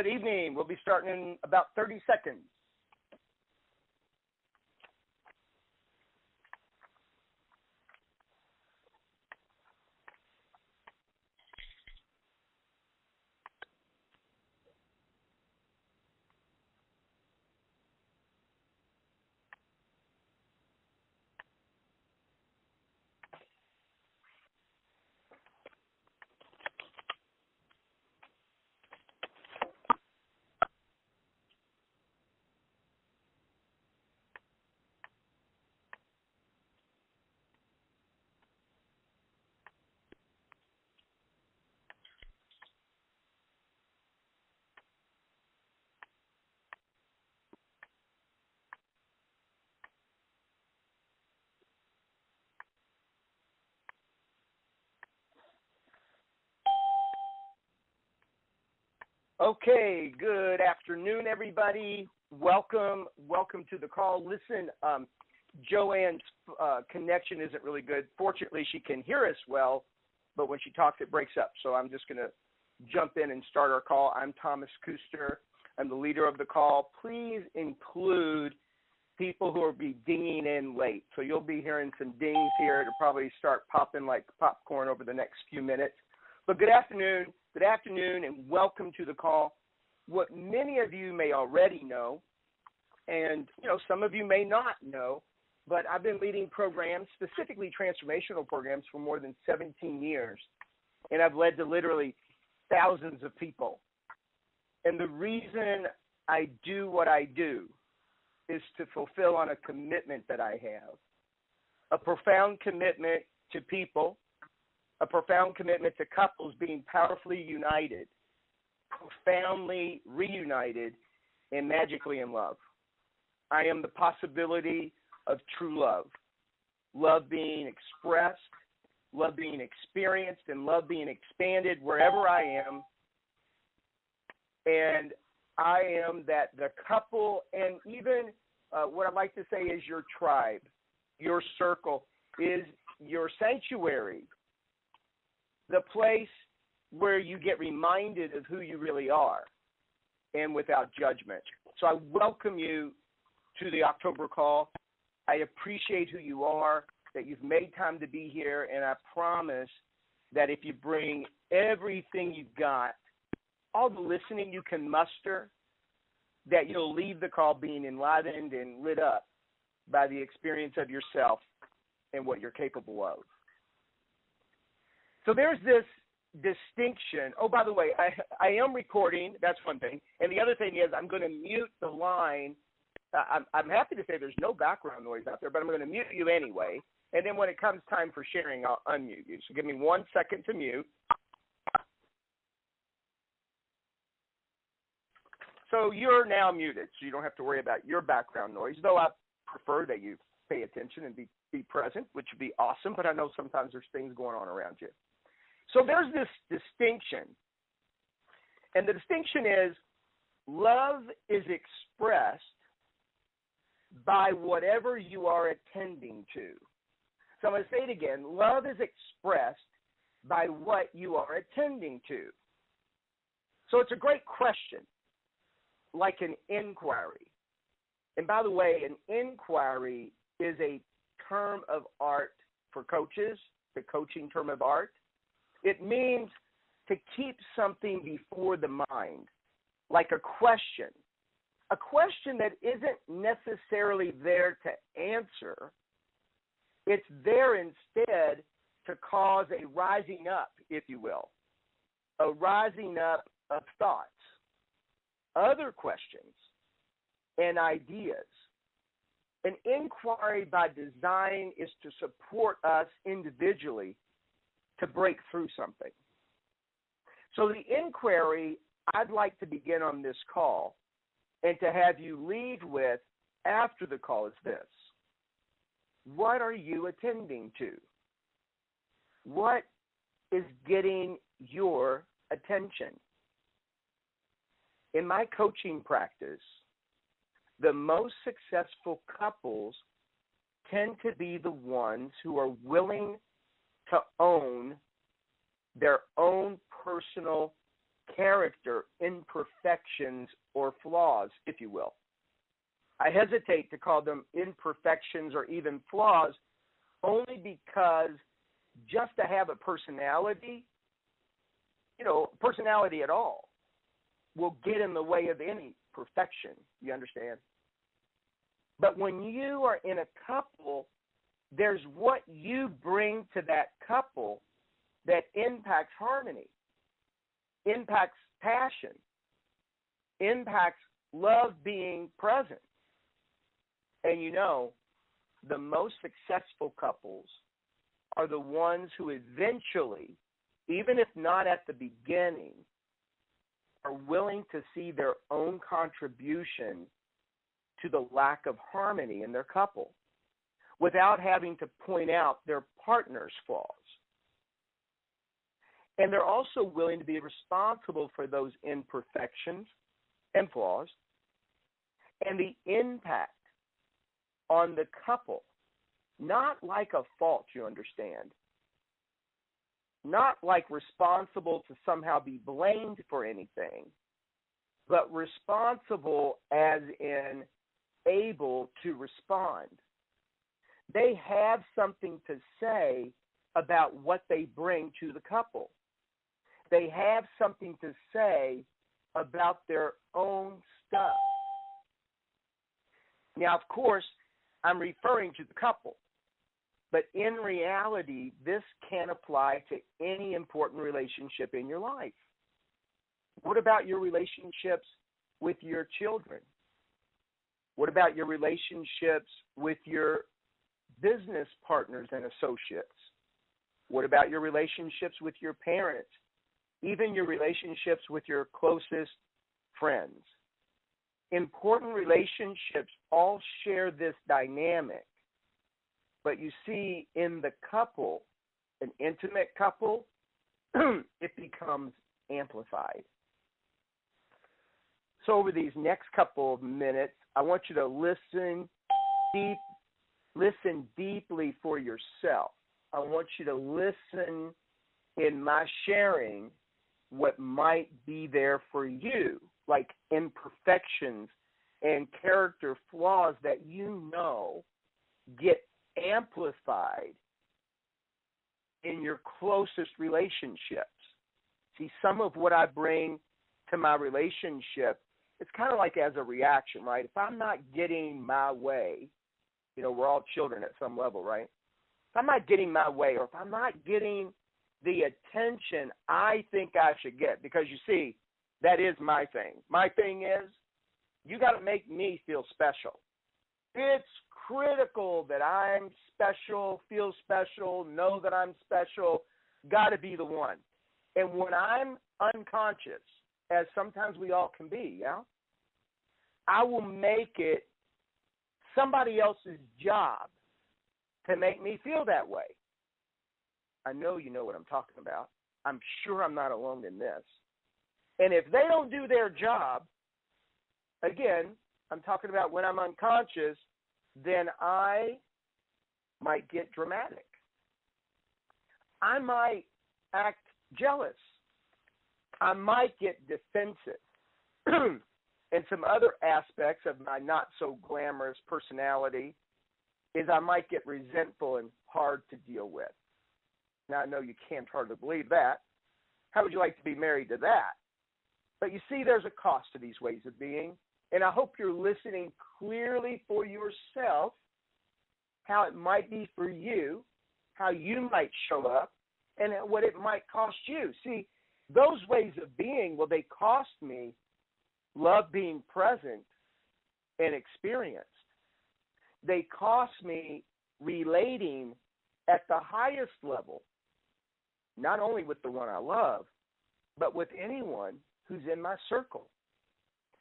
Good evening. We'll be starting in about 30 seconds. Okay, good afternoon, everybody. Welcome to the call. Listen, Joanne's connection isn't really good. Fortunately, she can hear us well, but when she talks, it breaks up. So I'm just going to jump in and start our call. I'm Thomas Kuster. I'm the leader of the call. Please include people who will be dinging in late. So you'll be hearing some dings here. It'll probably start popping like popcorn over the next few minutes. But good afternoon, and welcome to the call. What many of you may already know, and some of you may not know, but I've been leading programs, specifically transformational programs, for more than 17 years, and I've led to literally thousands of people. And the reason I do what I do is to fulfill on a commitment that I have, a profound commitment to people, a profound commitment to couples being powerfully united, profoundly reunited, and magically in love. I am the possibility of true love, love being expressed, love being experienced, and love being expanded wherever I am. And I am that the couple, and even what I like to say is your tribe, your circle, is your sanctuary, the place where you get reminded of who you really are, and without judgment. So I welcome you to the October call. I appreciate who you are, that you've made time to be here, and I promise that if you bring everything you've got, all the listening you can muster, that you'll leave the call being enlivened and lit up by the experience of yourself and what you're capable of. So there's this distinction. Oh, by the way, I am recording. That's one thing. And the other thing is I'm going to mute the line. I'm happy to say there's no background noise out there, but I'm going to mute you anyway. And then when it comes time for sharing, I'll unmute you. So give me 1 second to mute. So you're now muted, so you don't have to worry about your background noise, though I prefer that you pay attention and be present, which would be awesome, but I know sometimes there's things going on around you. So there's this distinction, and the distinction is love is expressed by whatever you are attending to. So I'm going to say it again. Love is expressed by what you are attending to. So it's a great question, like an inquiry. And by the way, an inquiry is a term of art for coaches, the coaching term of art. It means to keep something before the mind, like a question that isn't necessarily there to answer. It's there instead to cause a rising up, if you will, a rising up of thoughts, other questions, and ideas. An inquiry by design is to support us individually to break through something. So the inquiry I'd like to begin on this call and to have you lead with after the call is this. What are you attending to? What is getting your attention? In my coaching practice, the most successful couples tend to be the ones who are willing to own their own personal character imperfections or flaws, if you will. I hesitate to call them imperfections or even flaws only because just to have a personality, personality at all, will get in the way of any perfection. You understand? But when you are in a couple, there's what you bring to that couple that impacts harmony, impacts passion, impacts love being present. And the most successful couples are the ones who eventually, even if not at the beginning, are willing to see their own contribution to the lack of harmony in their couple without having to point out their partner's flaws. And they're also willing to be responsible for those imperfections and flaws and the impact on the couple, not like a fault, you understand, not like responsible to somehow be blamed for anything, but responsible as in able to respond. They have something to say about what they bring to the couple. They have something to say about their own stuff. Now, of course, I'm referring to the couple, but in reality, this can apply to any important relationship in your life. What about your relationships with your children? What about your relationships with your business partners and associates? What about your relationships with your parents? Even your relationships with your closest friends? Important relationships all share this dynamic. But you see, in the couple, an intimate couple, it becomes amplified. So over these next couple of minutes, I want you to listen deeply for yourself. I want you to listen in my sharing what might be there for you, like imperfections and character flaws that get amplified in your closest relationships. See, some of what I bring to my relationship, it's kind of like as a reaction, right? If I'm not getting my way, we're all children at some level, right? If I'm not getting my way, or if I'm not getting the attention I think I should get, because you see, that is my thing. My thing is, you got to make me feel special. It's critical that I'm special, feel special, know that I'm special, got to be the one. And when I'm unconscious, as sometimes we all can be, I will make it somebody else's job to make me feel that way. I know you know what I'm talking about. I'm sure I'm not alone in this. And if they don't do their job, again, I'm talking about when I'm unconscious, then I might get dramatic. I might act jealous. I might get defensive. And some other aspects of my not so glamorous personality is I might get resentful and hard to deal with. Now, I know you can't hardly believe that. How would you like to be married to that? But you see, there's a cost to these ways of being, and I hope you're listening clearly for yourself how it might be for you, how you might show up, and what it might cost you. See, those ways of being, well, they cost me love being present and experienced. They cost me relating at the highest level, not only with the one I love, but with anyone who's in my circle.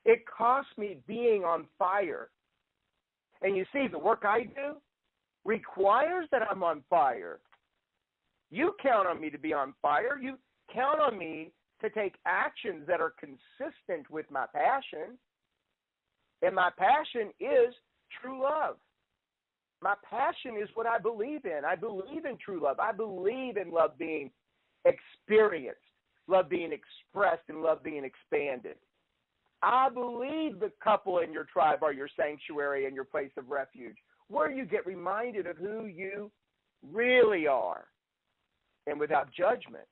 It costs me being on fire. And you see, the work I do requires that I'm on fire. You count on me to be on fire. You count on me to take actions that are consistent with my passion. And my passion is true love. My passion is what I believe in. I believe in true love. I believe in love being experienced, love being expressed, and love being expanded. I believe the couple in your tribe are your sanctuary and your place of refuge, where you get reminded of who you really are, and without judgment.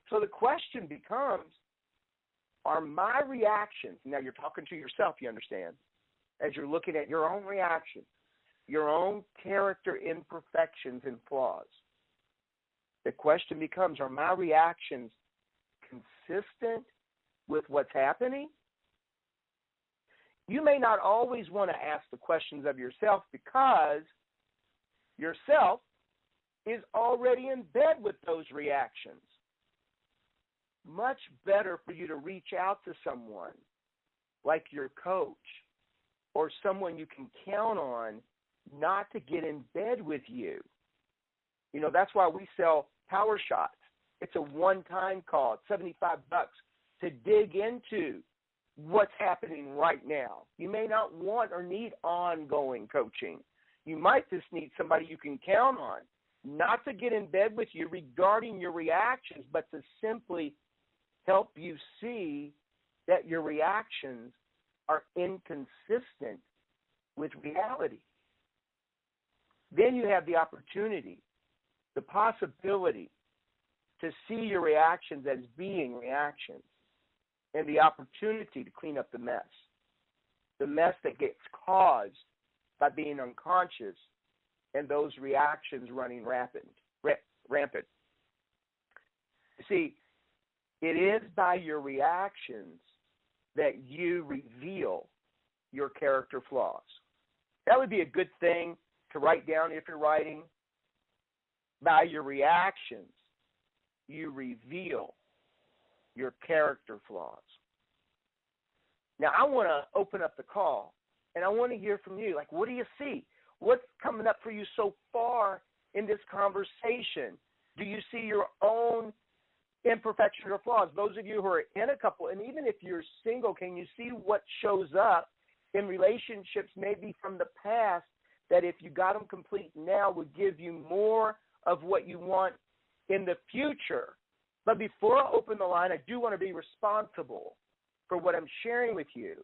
So the question becomes, are my reactions, now you're talking to yourself, you understand, as you're looking at your own reactions, your own character imperfections and flaws. The question becomes, are my reactions consistent with what's happening? You may not always want to ask the questions of yourself because yourself is already in bed with those reactions. Much better for you to reach out to someone like your coach or someone you can count on not to get in bed with you. You know, that's why we sell Power Shots. It's a one-time call. It's $75 to dig into what's happening right now. You may not want or need ongoing coaching. You might just need somebody you can count on, not to get in bed with you regarding your reactions, but to simply help you see that your reactions are inconsistent with reality. Then you have the opportunity, the possibility to see your reactions as being reactions, and the opportunity to clean up the mess that gets caused by being unconscious and those reactions running rampant. You see, it is by your reactions that you reveal your character flaws. That would be a good thing to write down if you're writing. By your reactions, you reveal your character flaws. Now, I want to open up the call, and I want to hear from you. Like, what do you see? What's coming up for you so far in this conversation? Do you see your own imperfections or flaws? Those of you who are in a couple, and even if you're single, can you see what shows up in relationships maybe from the past that if you got them complete now would give you more of what you want in the future? But before I open the line, I do want to be responsible for what I'm sharing with you.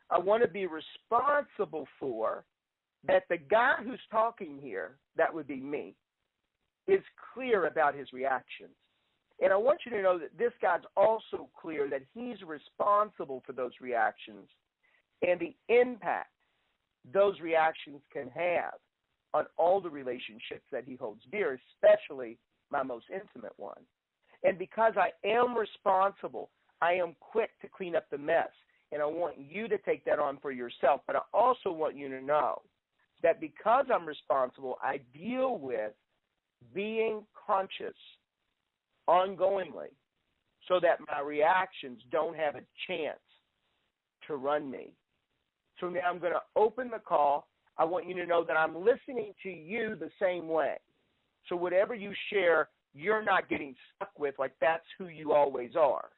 I want to be responsible for that the guy who's talking here, that would be me, is clear about his reactions. And I want you to know that this guy's also clear that he's responsible for those reactions and the impact those reactions can have on all the relationships that he holds dear, especially my most intimate one. And because I am responsible, I am quick to clean up the mess. And I want you to take that on for yourself. But I also want you to know that because I'm responsible, I deal with being conscious ongoingly so that my reactions don't have a chance to run me. So now I'm going to open the call. I want you to know that I'm listening to you the same way. So whatever you share, you're not getting stuck with like that's who you always are.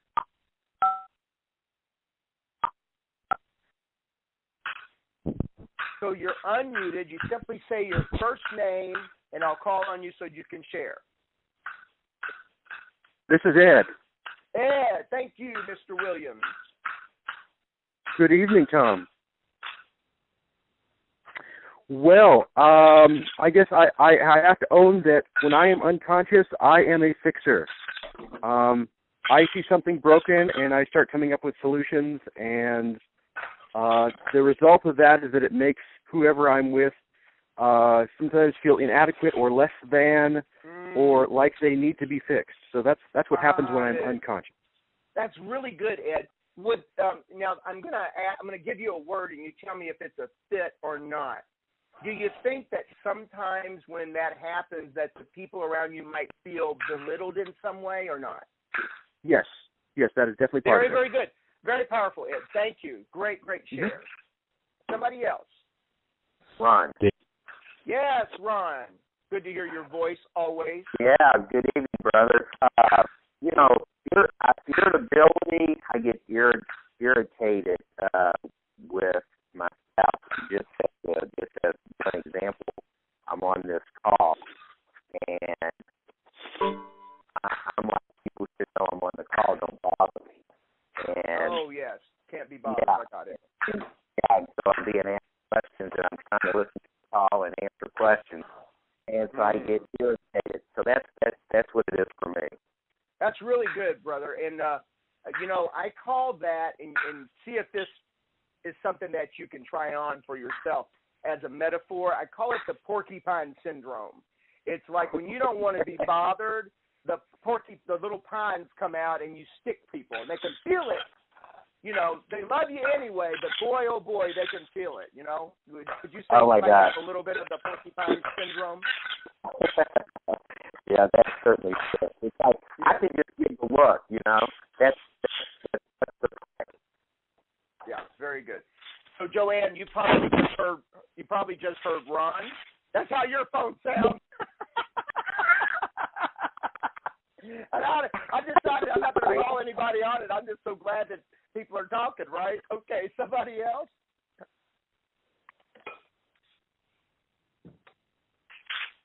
So you're unmuted. You simply say your first name, and I'll call on you so you can share. This is Ed. Ed, thank you, Mr. Williams. Good evening, Tom. Well, I guess I have to own that when I am unconscious, I am a fixer. I see something broken, and I start coming up with solutions, and the result of that is that it makes whoever I'm with sometimes feel inadequate or less than or like they need to be fixed. So that's what happens when I'm unconscious. That's really good, Ed. Now I'm gonna give you a word, and you tell me if it's a fit or not. Do you think that sometimes when that happens that the people around you might feel belittled in some way or not? Yes, that is definitely part of it. Very good. Very powerful, Ed. Thank you. Great share. Mm-hmm. Somebody else. Ron. Yes, Ron. Good to hear your voice always. Yeah, good evening, brother. Irritability, I get irritated with myself. Just as an example, I'm on this call, and good, brother. And, I call that, and see if this is something that you can try on for yourself as a metaphor. I call it the porcupine syndrome. It's like when you don't want to be bothered, the little pines come out and you stick people, and they can feel it. They love you anyway, but boy, oh boy, they can feel it. Could you say Oh my God. a little bit of the porcupine syndrome? Yeah, that's certainly true. It's like, I can just give a look, That's the Yeah, very good. So Joanne, you probably just heard Ron. That's how your phone sounds. And I decided I'm not going to call anybody on it. I'm just so glad that people are talking, right? Okay, somebody else?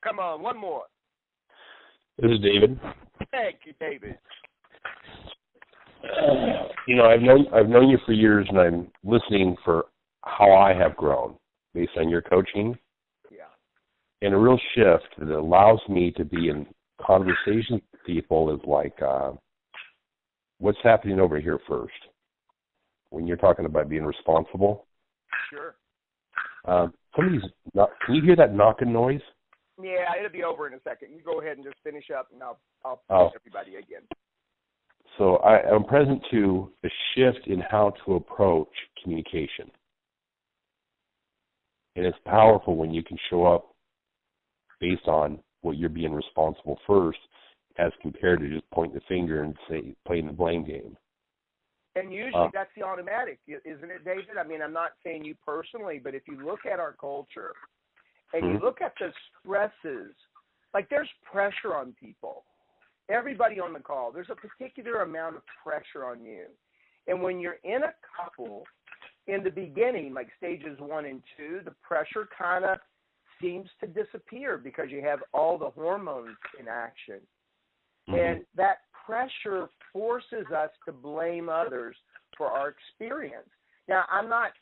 Come on, one more. This is David. Thank you, David. I've known you for years, and I'm listening for how I have grown based on your coaching. Yeah. And a real shift that allows me to be in conversations with people is like, what's happening over here first? When you're talking about being responsible. Sure. Can you hear that knocking noise? Yeah, it'll be over in a second. You go ahead and just finish up, and I'll finish everybody again. So I'm present to a shift in how to approach communication. And it's powerful when you can show up based on what you're being responsible first, as compared to just pointing the finger and playing the blame game. And usually that's the automatic, isn't it, David? I mean, I'm not saying you personally, but if you look at our culture and you look at the stresses, like there's pressure on people. Everybody on the call, there's a particular amount of pressure on you. And when you're in a couple, in the beginning, like stages 1 and 2, the pressure kind of seems to disappear because you have all the hormones in action. And that pressure forces us to blame others for our experience. Now, I'm not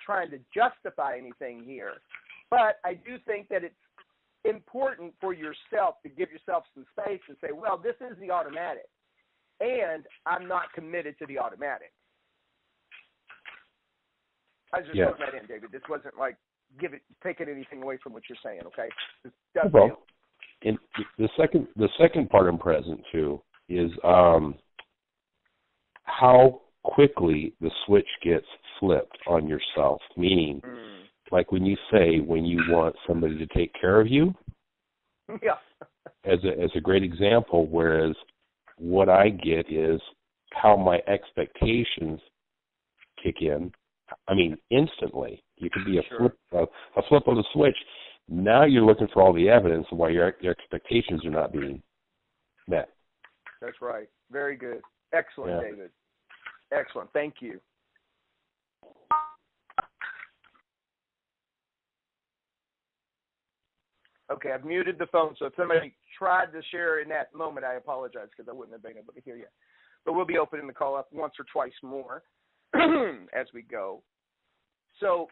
trying to justify anything here, but I do think that it's important for yourself to give yourself some space and say, well, this is the automatic, and I'm not committed to the automatic. I just put that in, David. This wasn't like taking anything away from what you're saying, okay? Well, and the second part I'm present to is how quickly the switch gets flipped on yourself, meaning like when you want somebody to take care of you, as a great example, whereas what I get is how my expectations kick in. I mean, instantly. You could be a flip of the switch. Now you're looking for all the evidence of why your expectations are not being met. That's right. Very good. Excellent, David. Excellent. Thank you. Okay, I've muted the phone, so if somebody tried to share in that moment, I apologize because I wouldn't have been able to hear you. But we'll be opening the call up once or twice more as we go. So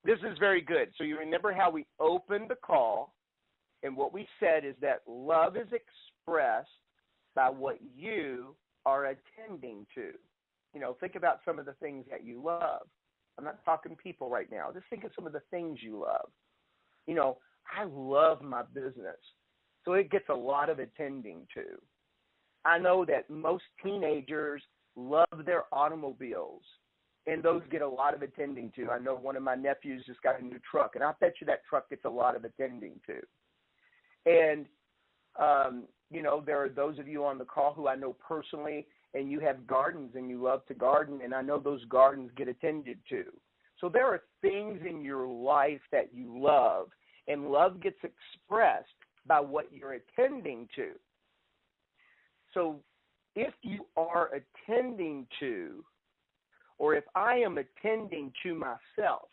this is very good. So you remember how we opened the call, and what we said is that love is expressed by what you are attending to. Think about some of the things that you love. I'm not talking people right now. Just think of some of the things you love. I love my business, so it gets a lot of attending to. I know that most teenagers love their automobiles, and those get a lot of attending to. I know one of my nephews just got a new truck, and I bet you that truck gets a lot of attending to. And, there are those of you on the call who I know personally, and you have gardens and you love to garden, and I know those gardens get attended to. So there are things in your life that you love, and love gets expressed by what you're attending to. So if you are attending to, or if I am attending to myself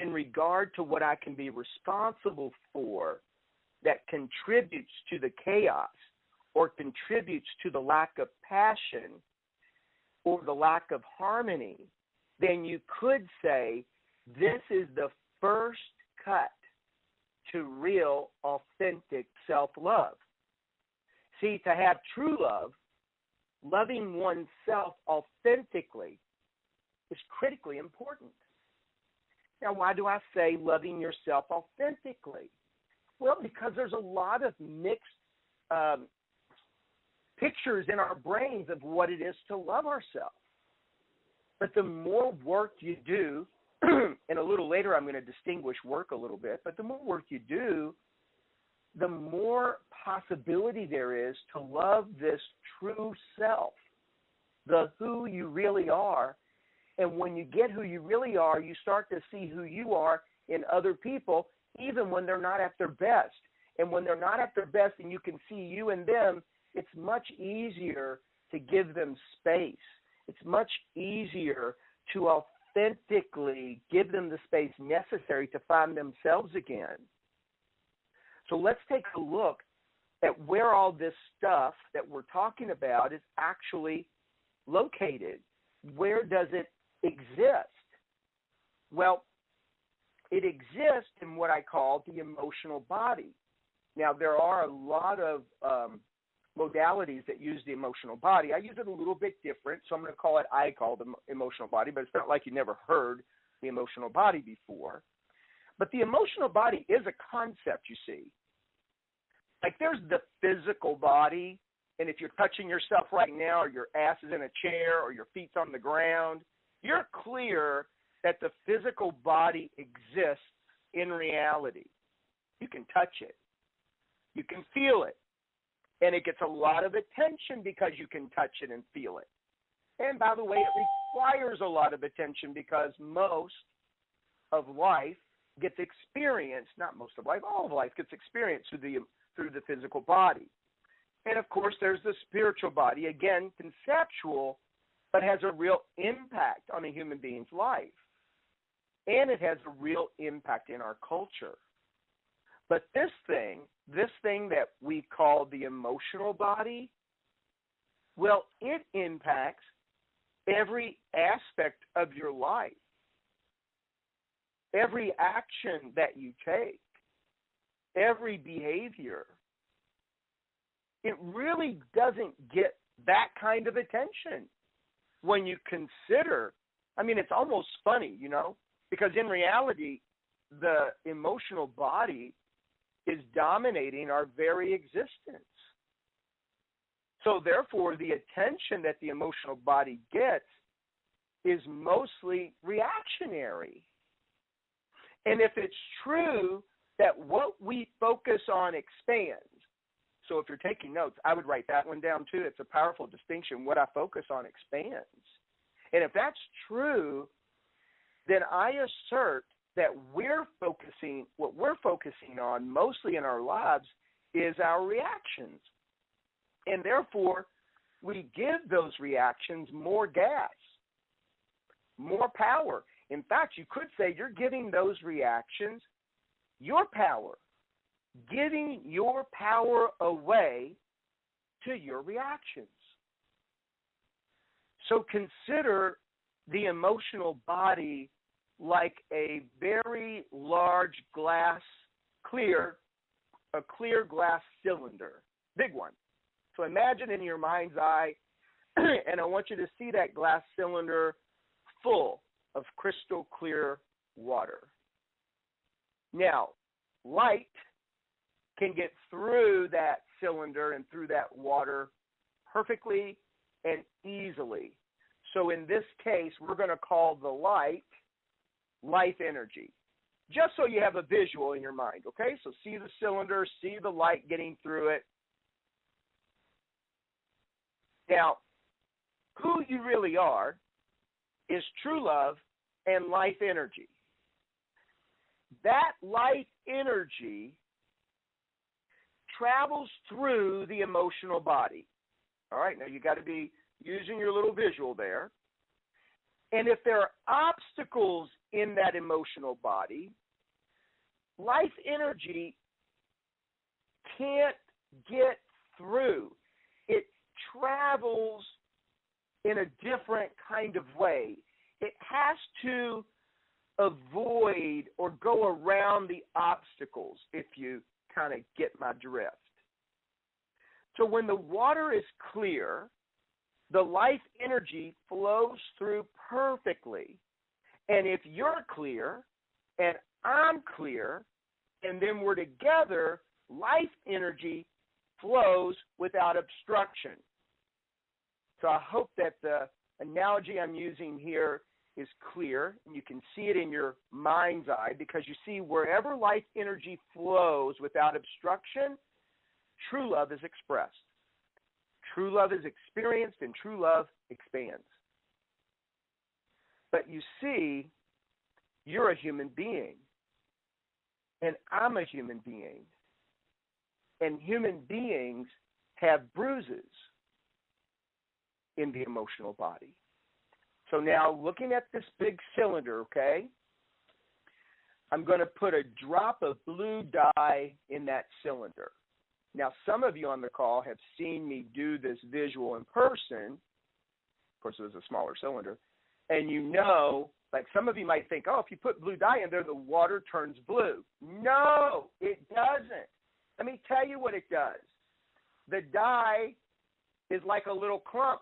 in regard to what I can be responsible for that contributes to the chaos or contributes to the lack of passion or the lack of harmony, then you could say this is the first cut to real, authentic self-love. See, to have true love, loving oneself authentically is critically important. Now, why do I say loving yourself authentically? Well, because there's a lot of mixed pictures in our brains of what it is to love ourselves. But the more work you do, and a little later I'm going to distinguish work a little bit, but the more work you do, the more possibility there is to love this true self, the who you really are. And when you get who you really are, you start to see who you are in other people, even when they're not at their best. And when they're not at their best and you can see you in them, it's much easier to give them space. It's much easier to authentically give them the space necessary to find themselves again. So let's take a look at where all this stuff that we're talking about is actually located. Where does it exist? Well, it exists in what I call the emotional body. Now, there are a lot of modalities that use the emotional body. I use it a little bit different, so I'm going to call it, I call the emotional body, but it's not like you never heard the emotional body before. But the emotional body is a concept, you see. Like there's the physical body, and if you're touching yourself right now, or your ass is in a chair, or your feet's on the ground, you're clear that the physical body exists in reality. You can touch it. You can feel it. And it gets a lot of attention because you can touch it and feel it. And by the way, it requires a lot of attention because most of life gets experienced, not most of life, all of life gets experienced through the physical body. And of course, there's the spiritual body, again, conceptual, but has a real impact on a human being's life. And it has a real impact in our culture. But this thing that we call the emotional body, well, it impacts every aspect of your life, every action that you take, every behavior. It really doesn't get that kind of attention when you consider, I mean, it's almost funny, because in reality, the emotional body is dominating our very existence. So therefore, the attention that the emotional body gets is mostly reactionary. And if it's true that what we focus on expands, so if you're taking notes, I would write that one down too. It's a powerful distinction. What I focus on expands. And if that's true, then I assert that what we're focusing on mostly in our lives is our reactions. And therefore, we give those reactions more gas, more power. In fact, you could say you're giving those reactions your power, giving your power away to your reactions. So consider the emotional body like a very large clear glass cylinder, big one. So imagine in your mind's eye, and I want you to see that glass cylinder full of crystal clear water. Now, light can get through that cylinder and through that water perfectly and easily. So in this case, we're going to call the light life energy, just so you have a visual in your mind, okay? So see the cylinder, see the light getting through it. Now, who you really are is true love and life energy. That life energy travels through the emotional body. All right, now you got to be using your little visual there. And if there are obstacles in that emotional body, life energy can't get through. It travels in a different kind of way. It has to avoid or go around the obstacles, if you kind of get my drift. So when the water is clear, the life energy flows through perfectly. And if you're clear and I'm clear, and then we're together, life energy flows without obstruction. So I hope that the analogy I'm using here is clear, and you can see it in your mind's eye, because you see wherever life energy flows without obstruction, true love is expressed. True love is experienced, and true love expands. But you see, you're a human being, and I'm a human being. And human beings have bruises in the emotional body. So now, looking at this big cylinder, okay, I'm going to put a drop of blue dye in that cylinder. Now, some of you on the call have seen me do this visual in person. Of course, it was a smaller cylinder. And you know, like some of you might think, oh, if you put blue dye in there, the water turns blue. No, it doesn't. Let me tell you what it does. The dye is like a little clump,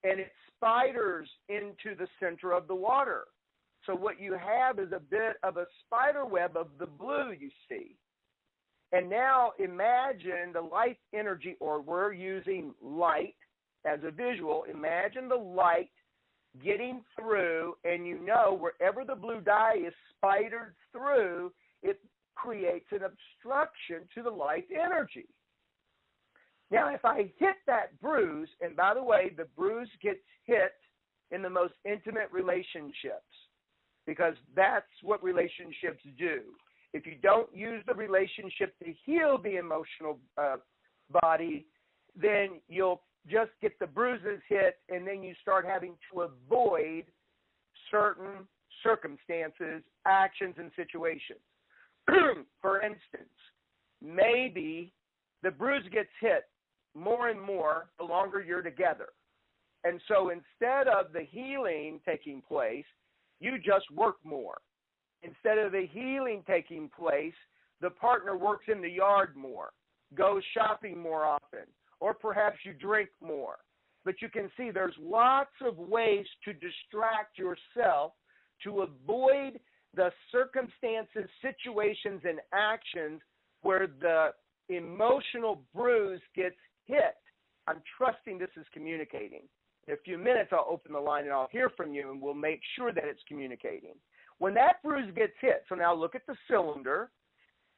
and it spiders into the center of the water. So what you have is a bit of a spider web of the blue, you see. And now imagine the light energy, or we're using light as a visual. Imagine the light getting through, and you know wherever the blue dye is spidered through, it creates an obstruction to the light energy. Now, if I hit that bruise, and by the way, the bruise gets hit in the most intimate relationships, because that's what relationships do. If you don't use the relationship to heal the emotional body, then you'll just get the bruises hit, and then you start having to avoid certain circumstances, actions, and situations. For instance, maybe the bruise gets hit more and more the longer you're together. And so instead of the healing taking place, you just work more. Instead of the healing taking place, the partner works in the yard more, goes shopping more often, or perhaps you drink more. But you can see there's lots of ways to distract yourself to avoid the circumstances, situations, and actions where the emotional bruise gets hit. I'm trusting this is communicating. In a few minutes, I'll open the line and I'll hear from you, and we'll make sure that it's communicating. When that bruise gets hit, so now look at the cylinder,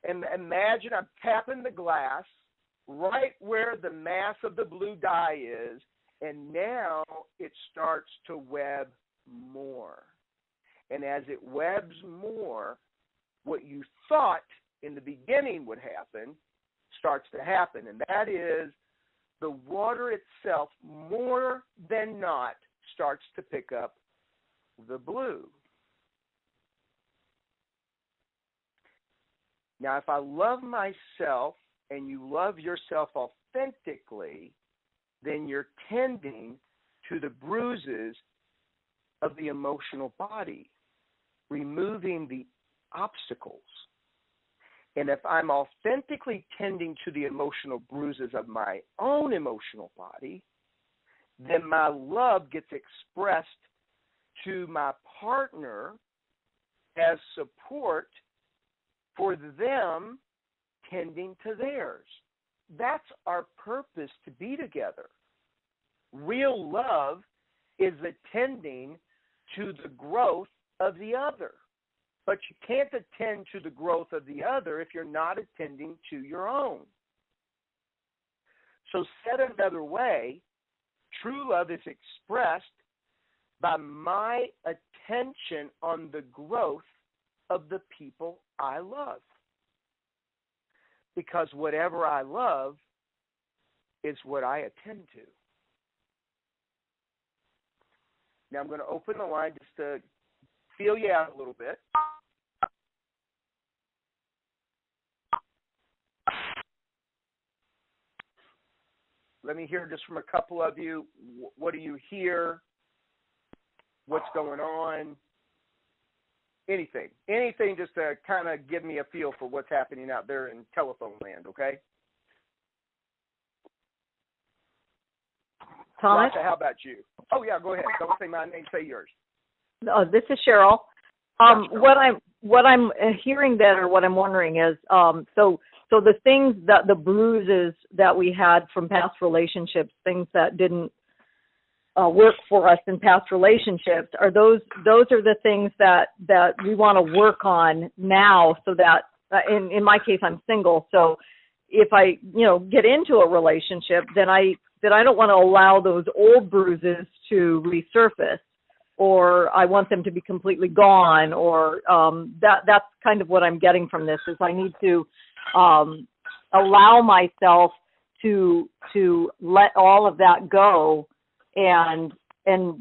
and imagine I'm tapping the glass right where the mass of the blue dye is, and now it starts to web more. And as it webs more, what you thought in the beginning would happen starts to happen, and that is the water itself, more than not, starts to pick up the blue. Now, if I love myself and you love yourself authentically, then you're tending to the bruises of the emotional body, removing the obstacles. And if I'm authentically tending to the emotional bruises of my own emotional body, then my love gets expressed to my partner as support for them tending to theirs. That's our purpose, to be together. Real love is attending to the growth of the other. But you can't attend to the growth of the other if you're not attending to your own. So said another way, true love is expressed by my attention on the growth of the people I love. Because whatever I love is what I attend to. Now I'm going to open the line just to feel you out a little bit. Let me hear just from a couple of you. What do you hear? What's going on? Anything just to kind of give me a feel for what's happening out there in telephone land, okay? Thomas? Tasha, how about you? Oh, yeah, go ahead. Don't say my name, say yours. This is Cheryl. What I'm hearing then, or what I'm wondering is, so the things that the bruises that we had from past relationships, things that didn't work for us in past relationships, are those are the things that we want to work on now, so that in my case I'm single, so if I get into a relationship, then I don't want to allow those old bruises to resurface, or I want them to be completely gone, or that's kind of what I'm getting from this, is I need to allow myself to let all of that go and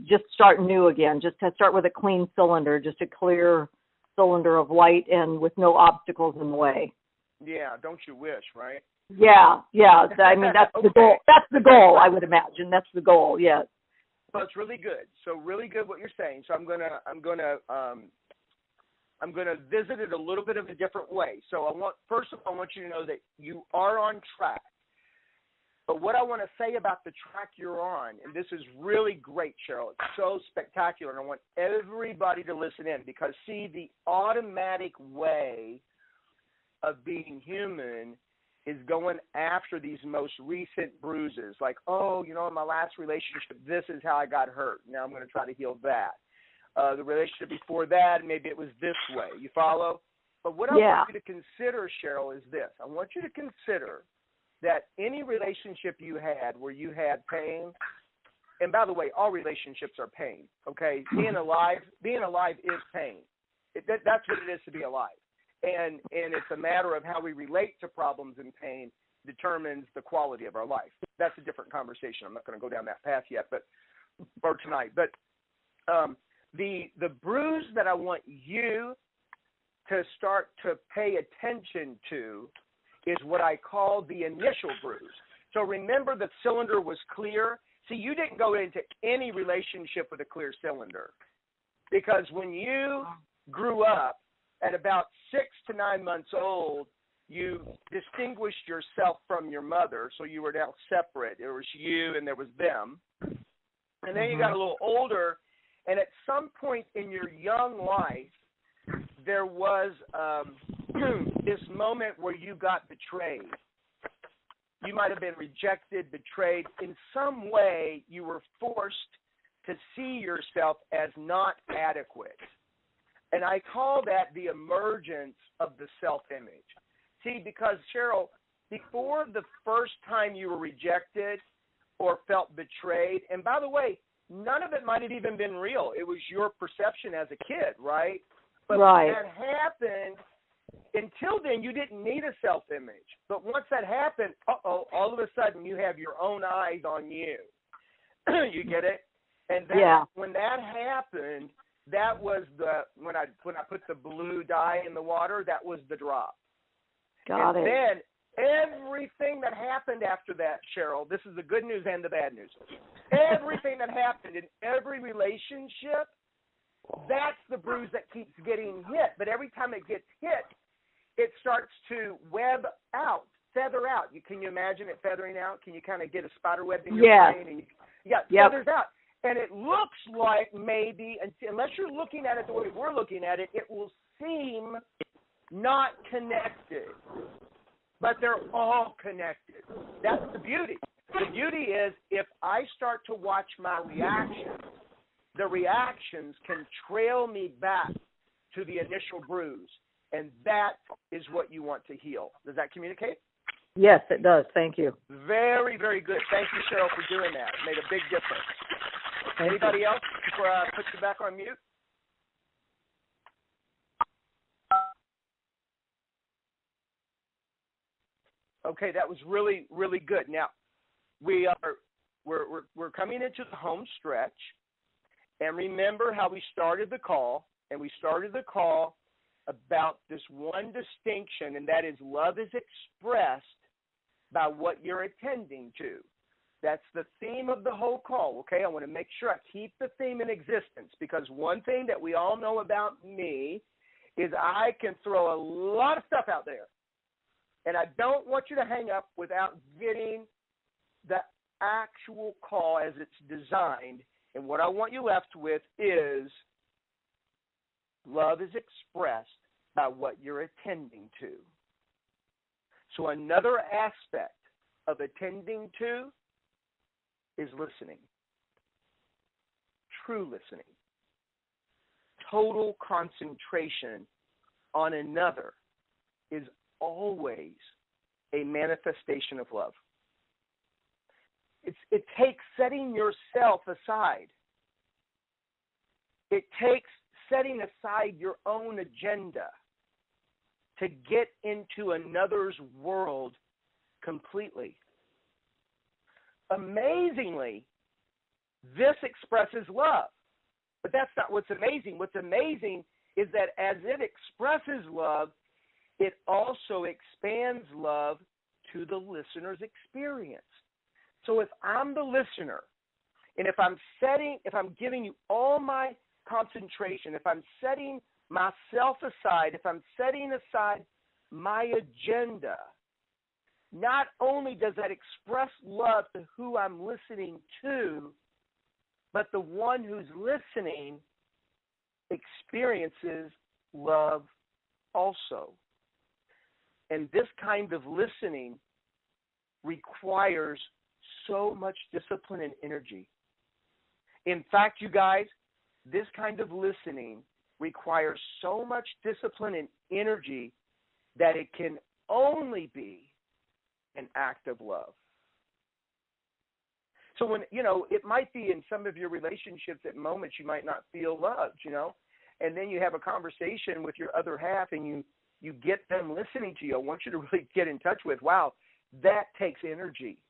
just start new again, just to start with a clean cylinder, just a clear cylinder of light and with no obstacles in the way. Yeah, don't you wish, right? Yeah. I mean, that's okay. the goal. That's the goal, I would imagine. That's the goal. Yes. Well, it's really good. So really good what you're saying. So I'm gonna visit it a little bit of a different way. So I want you to know that you are on track. But what I want to say about the track you're on, and this is really great, Cheryl, it's so spectacular, and I want everybody to listen in, because, see, the automatic way of being human is going after these most recent bruises, like, oh, in my last relationship, this is how I got hurt. Now I'm going to try to heal that. The relationship before that, maybe it was this way. You follow? But what I want you to consider, Cheryl, is this. I want you to consider that any relationship you had where you had pain, and by the way, all relationships are pain, okay? Being alive is pain. That's what it is to be alive. And it's a matter of how we relate to problems and pain determines the quality of our life. That's a different conversation. I'm not going to go down that path yet, or tonight. But the bruise that I want you to start to pay attention to is what I call the initial bruise. So remember, the cylinder was clear. See, you didn't go into any relationship with a clear cylinder, because when you grew up at about 6 to 9 months old, you distinguished yourself from your mother, so you were now separate. There was you and there was them. And then you got a little older, and at some point in your young life, there was this moment where you got betrayed. You might have been rejected, betrayed. In some way, you were forced to see yourself as not adequate. And I call that the emergence of the self-image. See, because, Cheryl, before the first time you were rejected or felt betrayed, and by the way, none of it might have even been real. It was your perception as a kid, right? But when that happened, until then, you didn't need a self-image. But once that happened, all of a sudden you have your own eyes on you. You get it? And when that happened, that was when I put the blue dye in the water, that was the drop. Got it. And then everything that happened after that, Cheryl, this is the good news and the bad news. Everything that happened in every relationship, that's the bruise that keeps getting hit. But every time it gets hit, it starts to web out, feather out. Can you imagine it feathering out? Can you kind of get a spider web in your brain? And it feathers out. And it looks like maybe, unless you're looking at it the way we're looking at it, it will seem not connected. But they're all connected. That's the beauty. The beauty is, if I start to watch my reactions, the reactions can trail me back to the initial bruise. And that is what you want to heal. Does that communicate? Yes, it does. Thank you. Very, very good. Thank you, Cheryl, for doing that. It made a big difference. Anybody else before I put you back on mute? Okay, that was really, really good. Now, we're coming into the home stretch, and remember how we started the call, about this one distinction, and that is love is expressed by what you're attending to. That's the theme of the whole call, okay? I want to make sure I keep the theme in existence, because one thing that we all know about me is I can throw a lot of stuff out there. And I don't want you to hang up without getting the actual call as it's designed. And what I want you left with is love is expressed by what you're attending to. So another aspect of attending to is listening. True listening. Total concentration on another is always a manifestation of love. It takes setting yourself aside. It takes setting aside your own agenda to get into another's world completely. Amazingly, this expresses love. But that's not what's amazing. What's amazing is that as it expresses love, it also expands love to the listener's experience. So if I'm the listener, and if I'm giving you all my concentration, if I'm setting myself aside, if I'm setting aside my agenda, not only does that express love to who I'm listening to, but the one who's listening experiences love also. And this kind of listening requires so much discipline and energy. In fact, you guys, this kind of listening requires so much discipline and energy that it can only be an act of love. So when, it might be in some of your relationships at moments you might not feel loved, and then you have a conversation with your other half and you get them listening to you. I want you to really get in touch with, wow, that takes energy,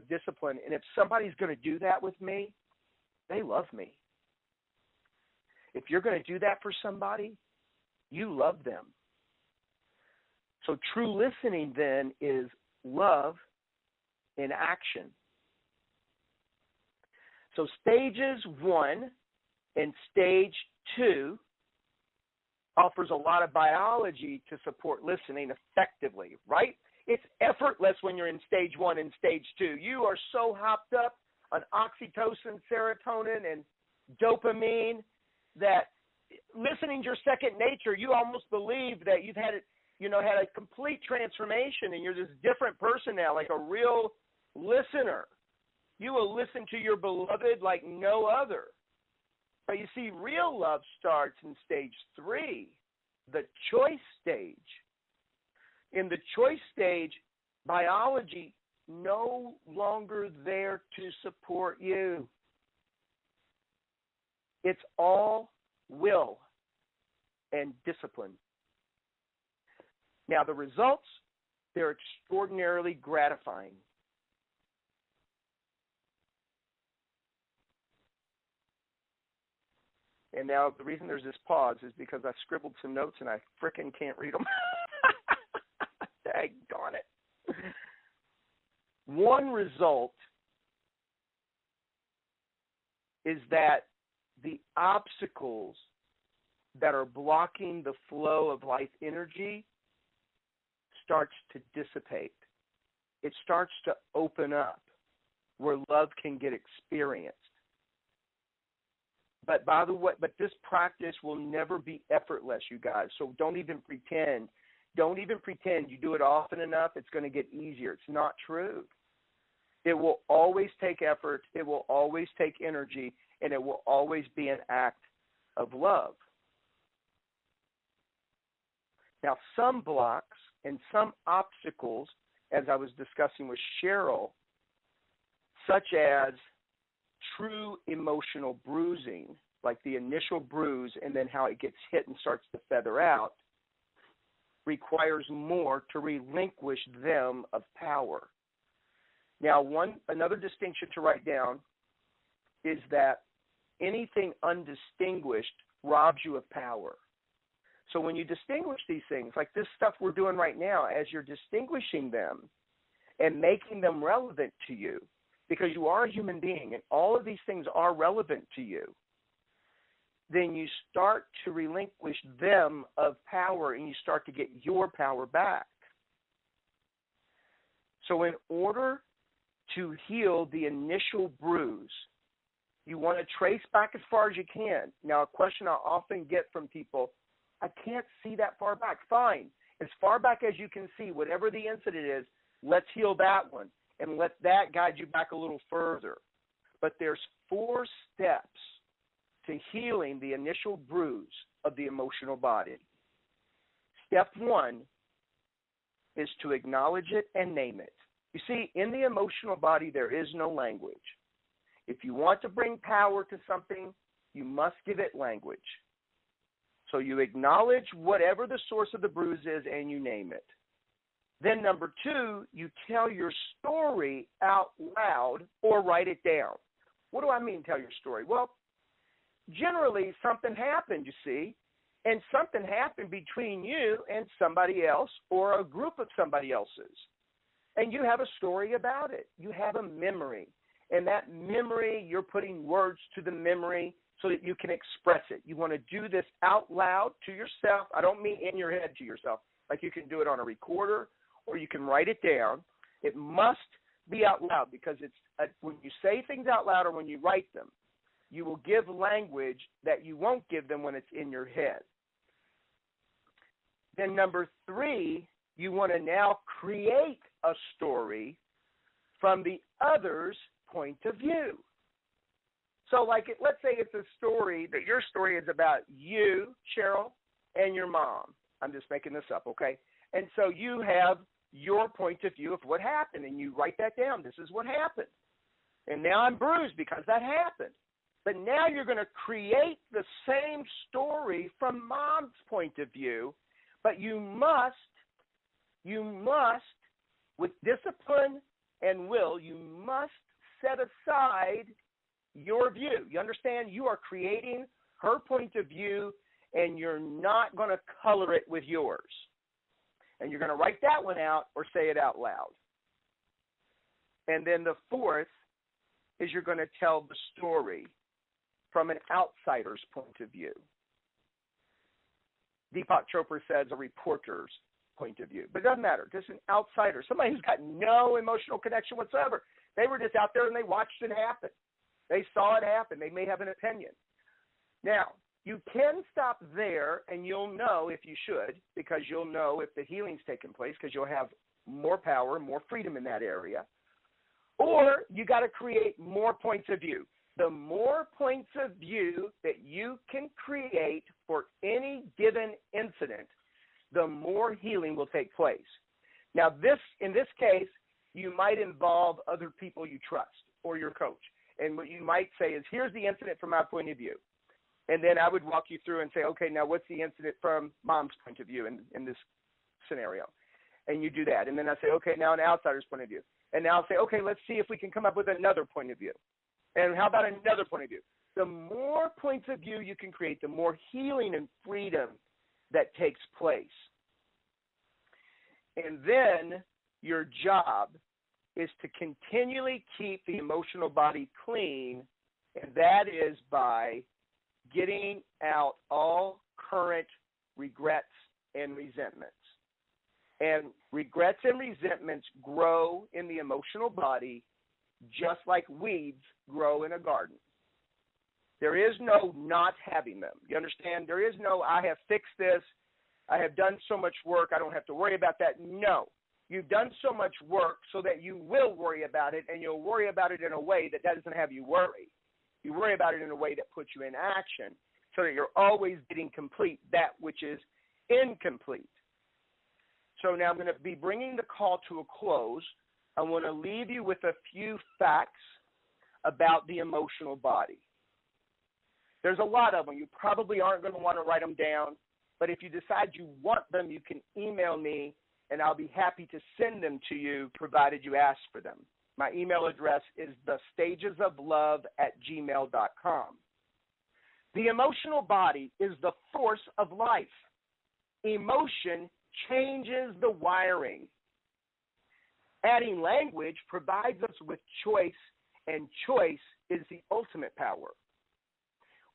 discipline. And if somebody's going to do that with me, they love me. If you're going to do that for somebody, you love them. So true listening then is love in action. So stages 1 and stage 2 offers a lot of biology to support listening effectively, right? It's effortless when you're in stage 1 and stage 2. You are so hopped up on oxytocin, serotonin, and dopamine that listening's your second nature. You almost believe that you've had a complete transformation and you're this different person now, like a real listener. You will listen to your beloved like no other. But you see, real love starts in stage 3, the choice stage. In the choice stage, biology no longer there to support you. It's all will and discipline. Now, the results, they're extraordinarily gratifying. And now the reason there's this pause is because I scribbled some notes and I frickin' can't read them. Daggone it. One result is that the obstacles that are blocking the flow of life energy starts to dissipate. It starts to open up where love can get experienced. But by the way, this practice will never be effortless, you guys. So don't even pretend. Don't even pretend you do it often enough, it's going to get easier. It's not true. It will always take effort. It will always take energy. And it will always be an act of love. Now, some blocks and some obstacles, as I was discussing with Cheryl, such as true emotional bruising, like the initial bruise and then how it gets hit and starts to feather out, requires more to relinquish them of power. Now, another distinction to write down is that anything undistinguished robs you of power. So when you distinguish these things, like this stuff we're doing right now, as you're distinguishing them and making them relevant to you, because you are a human being and all of these things are relevant to you, then you start to relinquish them of power and you start to get your power back. So in order to heal the initial bruise. You want to trace back as far as you can. Now, a question I often get from people, I can't see that far back. Fine. As far back as you can see, whatever the incident is, let's heal that one and let that guide you back a little further. But there's 4 steps to healing the initial bruise of the emotional body. Step 1 is to acknowledge it and name it. You see, in the emotional body, there is no language. If you want to bring power to something, you must give it language. So you acknowledge whatever the source of the bruise is and you name it. Then number 2, you tell your story out loud or write it down. What do I mean tell your story? Well, generally something happened, you see, and something happened between you and somebody else or a group of somebody else's. And you have a story about it. You have a memory. And that memory, you're putting words to the memory so that you can express it. You want to do this out loud to yourself. I don't mean in your head to yourself. Like you can do it on a recorder or you can write it down. It must be out loud because when you say things out loud or when you write them, you will give language that you won't give them when it's in your head. Then number 3, you want to now create a story from the other's point of view. So let's say it's a story that your story is about you, Cheryl, and your mom. I'm just making this up, okay? And so you have your point of view of what happened, and you write that down. This is what happened. And now I'm bruised because that happened. But now you're going to create the same story from mom's point of view, but you must, with discipline and will, you must set aside your view. You understand? You are creating her point of view, and you're not going to color it with yours. And you're going to write that one out or say it out loud. And then the 4th is you're going to tell the story from an outsider's point of view. Deepak Chopra says a reporter's point of view. But it doesn't matter. Just an outsider, somebody who's got no emotional connection whatsoever. They were just out there and they watched it happen. They saw it happen. They may have an opinion. Now, you can stop there, and you'll know if you should, because you'll know if the healing's taken place, because you'll have more power, more freedom in that area. Or you got to create more points of view. The more points of view that you can create for any given incident, the more healing will take place. Now, in this case, you might involve other people you trust or your coach. And what you might say is, here's the incident from my point of view. And then I would walk you through and say, okay, now what's the incident from mom's point of view in this scenario? And you do that. And then I say, okay, now an outsider's point of view. And now I'll say, okay, let's see if we can come up with another point of view. And how about another point of view? The more points of view you can create, the more healing and freedom that takes place. And then your job is to continually keep the emotional body clean, and that is by getting out all current regrets and resentments. And regrets and resentments grow in the emotional body just like weeds grow in a garden. There is no not having them. You understand? There is no, I have fixed this, I have done so much work, I don't have to worry about that. No. You've done so much work so that you will worry about it, and you'll worry about it in a way that doesn't have you worry. You worry about it in a way that puts you in action so that you're always getting complete that which is incomplete. So now I'm going to be bringing the call to a close. I want to leave you with a few facts about the emotional body. There's a lot of them. You probably aren't going to want to write them down, but if you decide you want them, you can email me, and I'll be happy to send them to you, provided you ask for them. My email address is thestagesoflove@gmail.com. The emotional body is the force of life. Emotion changes the wiring. Adding language provides us with choice, and choice is the ultimate power.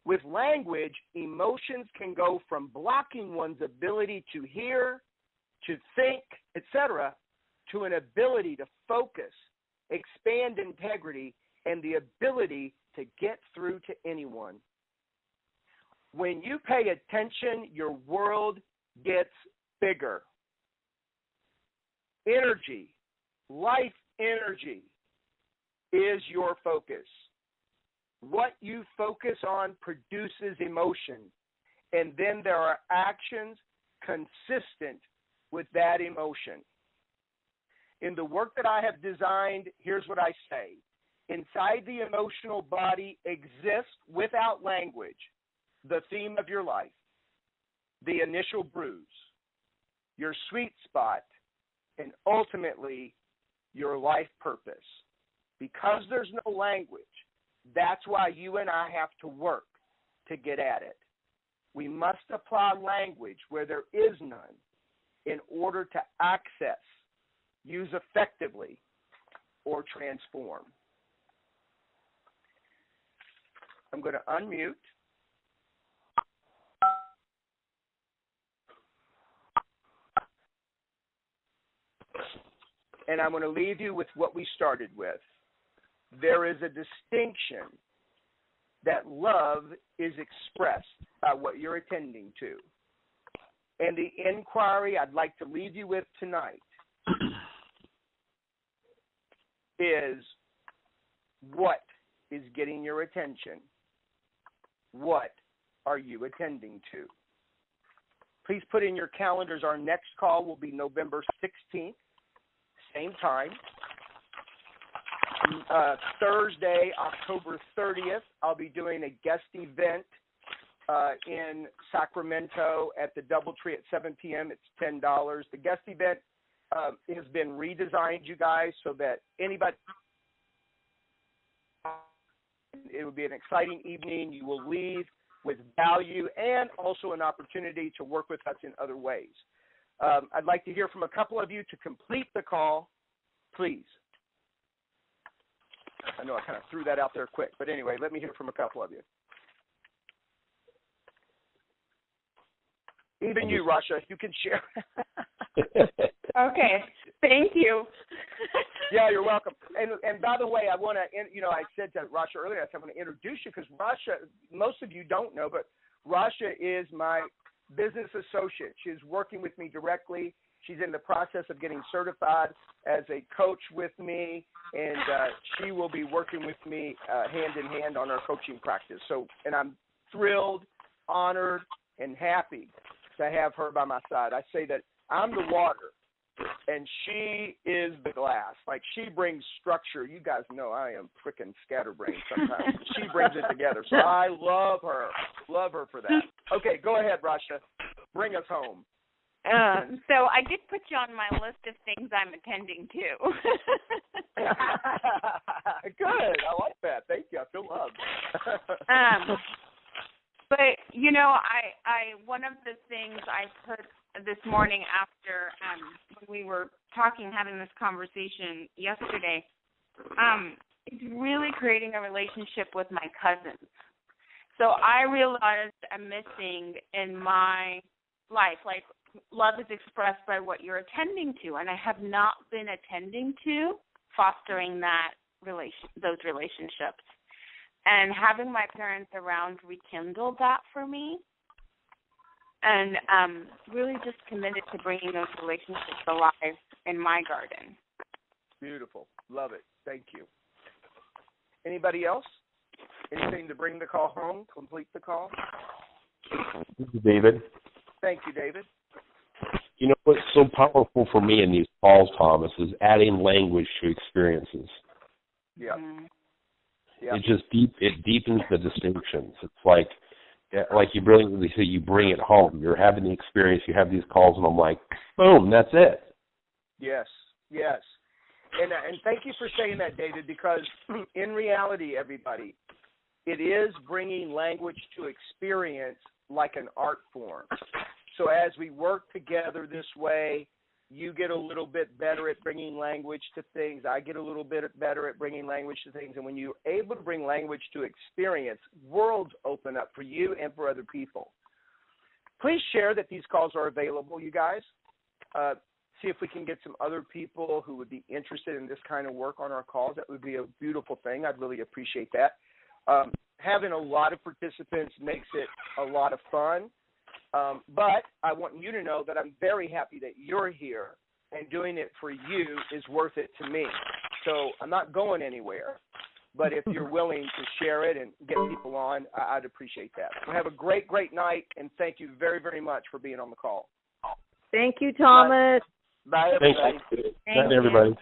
With language, emotions can go from blocking one's ability to hear, to think, etc., to an ability to focus expand integrity, and the ability to get through to anyone. When you pay attention, your world gets bigger. Energy, life energy, is your focus. What you focus on produces emotion, and then there are actions consistent with that emotion. In the work that I have designed, here's what I say. Inside the emotional body exists, without language, the theme of your life, the initial bruise, your sweet spot, and ultimately your life purpose. Because there's no language, that's why you and I have to work to get at it. We must apply language where there is none in order to access, use effectively, or transform. I'm going to unmute. And I'm going to leave you with what we started with. There is a distinction that love is expressed by what you're attending to. And the inquiry I'd like to leave you with tonight is, what is getting your attention? What are you attending to? Please put in your calendars, our next call will be November 16th, same time. Thursday, October 30th, I'll be doing a guest event in Sacramento at the Doubletree at 7 p.m. It's $10. The guest event has been redesigned, you guys, so that anybody, it will be an exciting evening. You will leave with value and also an opportunity to work with us in other ways. I'd like to hear from a couple of you to complete the call, please. I know I kind of threw that out there quick, but anyway, let me hear from a couple of you. Even you, Rasha, you can share. Okay, thank you. Yeah, you're welcome. And by the way, I want to, I said to Rasha earlier, I want to introduce you because Rasha, most of you don't know, but Rasha is my business associate. She's working with me directly. She's in the process of getting certified as a coach with me, and she will be working with me hand in hand on our coaching practice. So, and I'm thrilled, honored, and happy to have her by my side. I say that I'm the water, and she is the glass. Like, she brings structure. You guys know I am freaking scatterbrained sometimes. She brings it together. So I love her for that. Okay, go ahead, Rasha. Bring us home. So I did put you on my list of things I'm attending to. Good. I like that. Thank you. I feel loved. But, I one of the things I put this morning after when we were having this conversation yesterday, is really creating a relationship with my cousins. So I realized I'm missing in my life, like, love is expressed by what you're attending to, and I have not been attending to fostering those relationships. And having my parents around rekindled that for me, and really just committed to bringing those relationships alive in my garden. Beautiful. Love it. Thank you. Anybody else? Anything to bring the call home, complete the call? This is David. Thank you, David. You know what's so powerful for me in these calls, Thomas, is adding language to experiences. Yeah. Mm-hmm. Yeah. It deepens the distinctions. It's like you brilliantly say, you bring it home. You're having the experience, you have these calls, and I'm like, boom, that's it. Yes. And thank you for saying that, David, because in reality, everybody, it is bringing language to experience like an art form. So as we work together this way, you get a little bit better at bringing language to things. I get a little bit better at bringing language to things. And when you're able to bring language to experience, worlds open up for you and for other people. Please share that these calls are available, you guys. see if we can get some other people who would be interested in this kind of work on our calls. That would be a beautiful thing. I'd really appreciate that. Having a lot of participants makes it a lot of fun. But I want you to know that I'm very happy that you're here, and doing it for you is worth it to me. So I'm not going anywhere. But if you're willing to share it and get people on, I'd appreciate that. So have a great, great night, and thank you very, very much for being on the call. Thank you, Thomas. Bye, everybody. Thanks. Good night, everybody.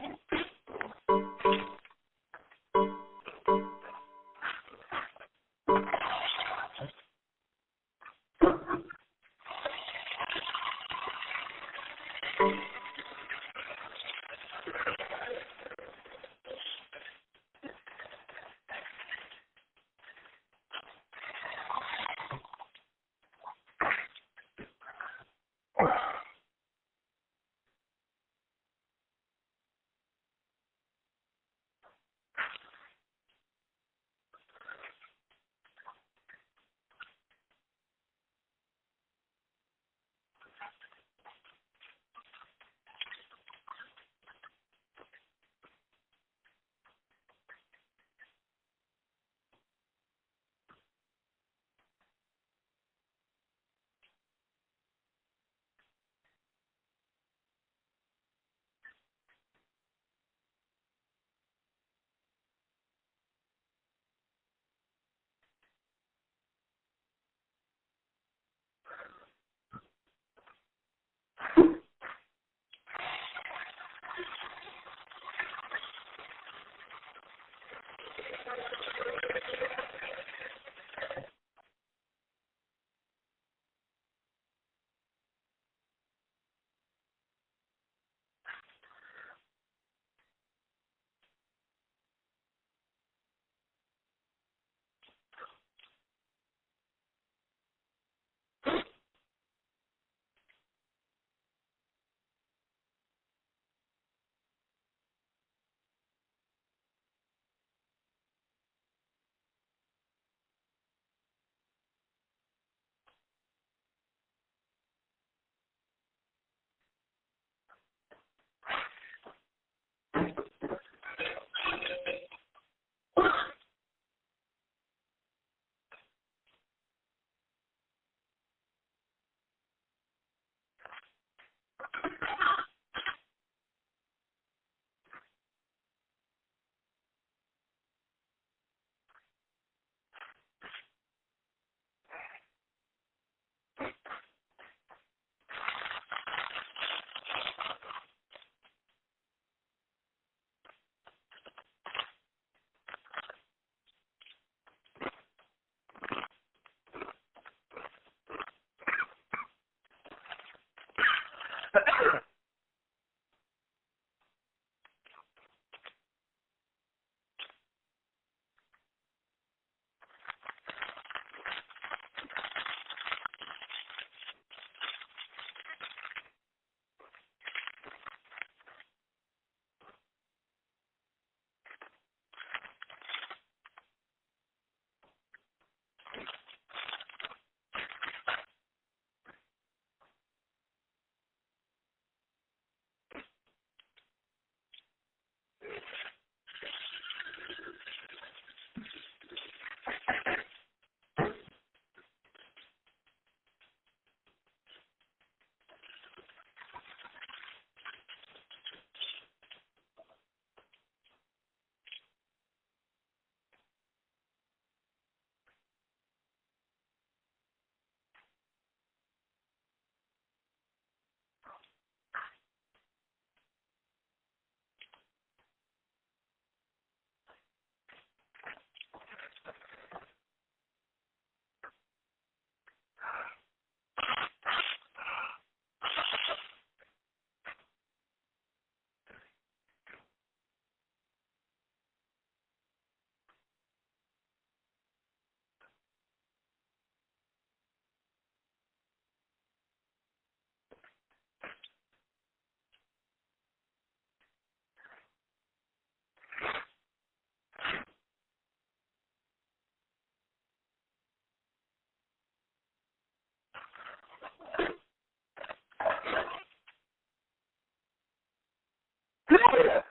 Glorious.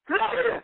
Glorious.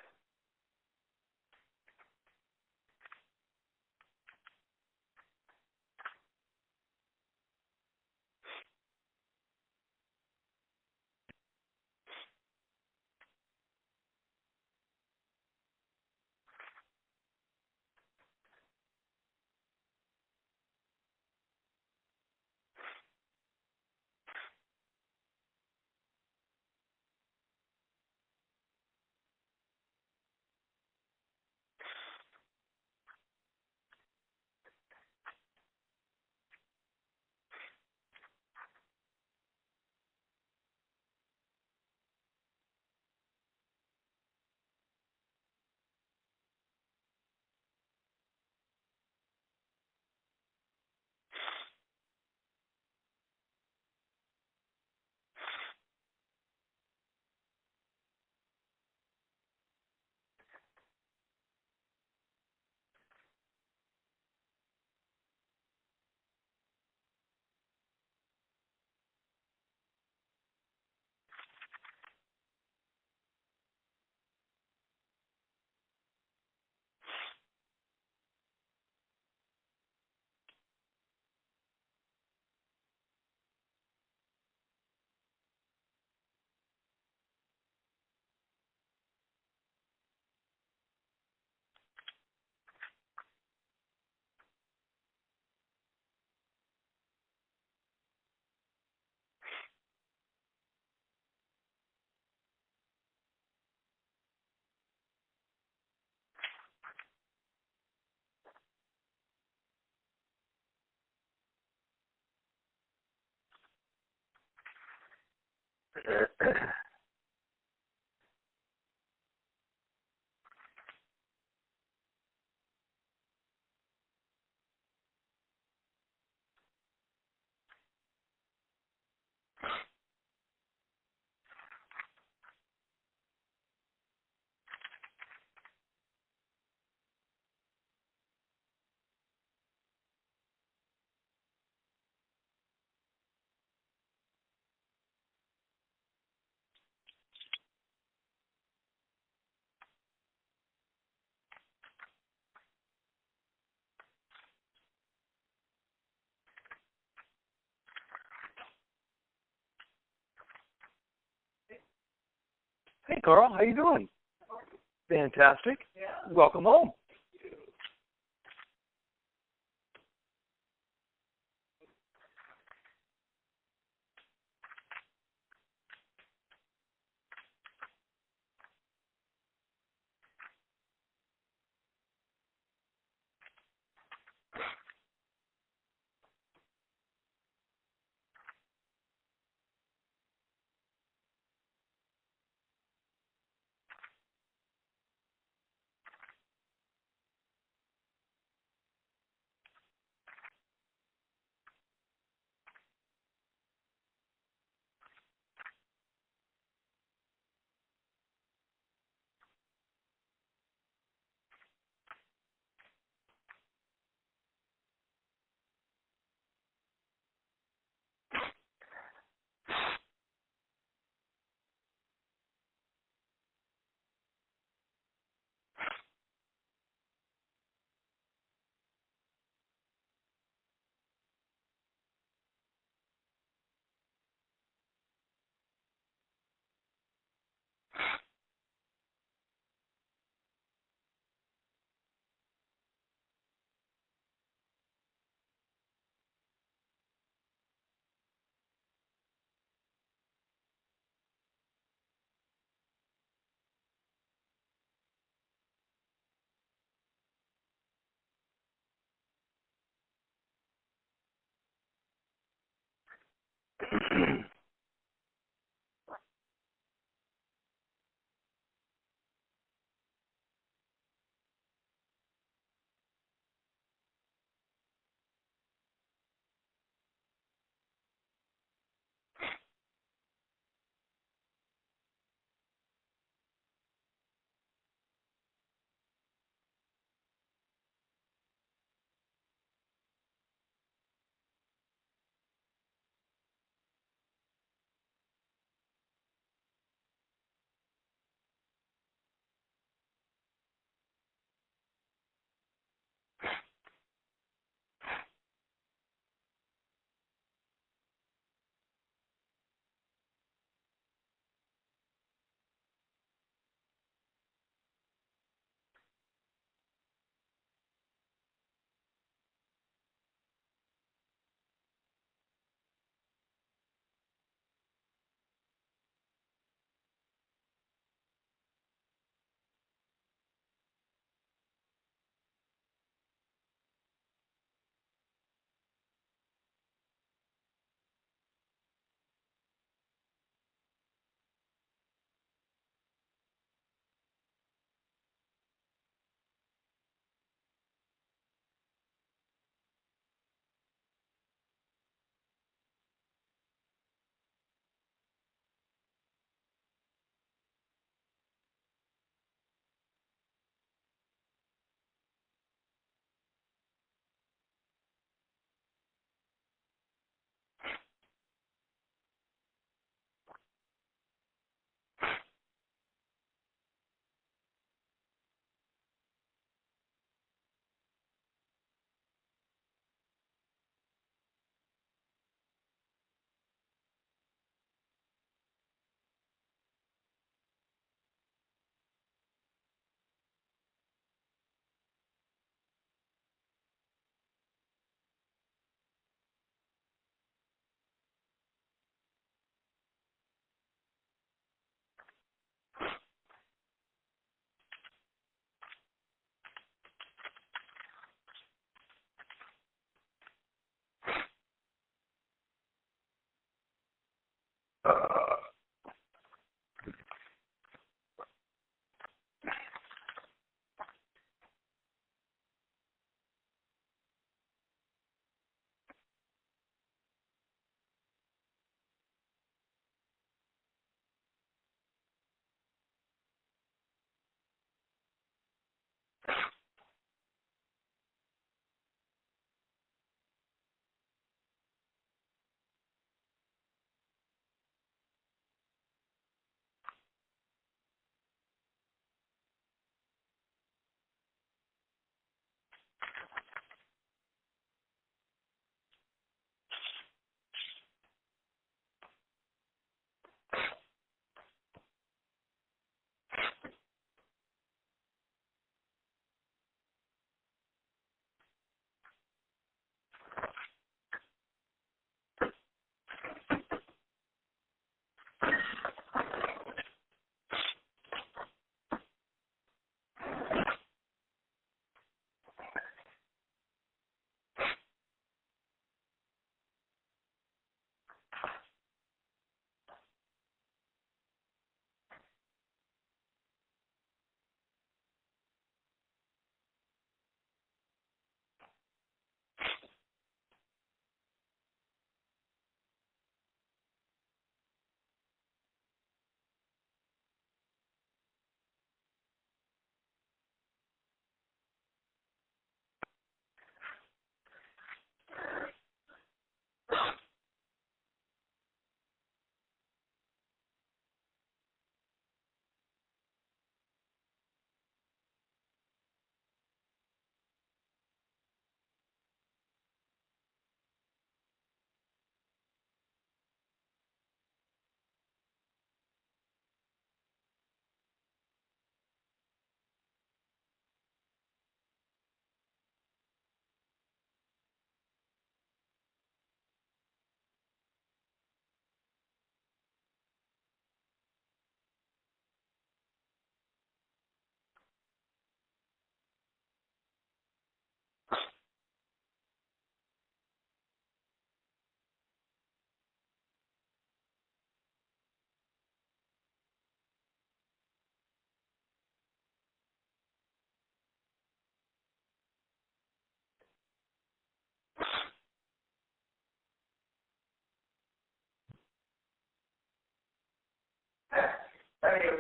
Hey, Carl, how you doing? Fantastic. Yeah. Welcome home.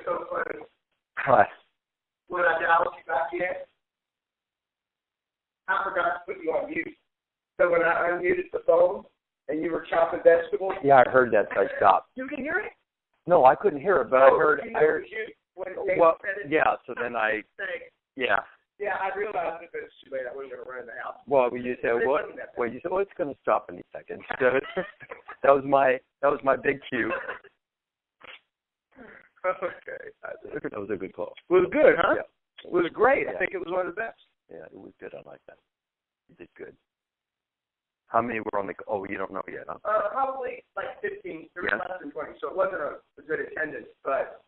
so funny. What? When I dialed you back in, I forgot to put you on mute. So when I unmuted the phone and you were chopping vegetables. Yeah, I heard that, so I stopped. You can hear it? No, I couldn't hear it, but I heard. Well, yeah. So then yeah. Yeah, I realized if it's too late, I wasn't going to run in the house. Well, you said what? Well, you said, well, it's going to stop any second. So that was my big cue. Okay. That was a good call. It was good, huh? Yeah. It was great. Yeah. I think it was one of the best. Yeah, it was good. I like that. You did good. How many were on the? Oh, you don't know yet, huh? Probably like 15. There was less than 20, so it wasn't a good attendance. But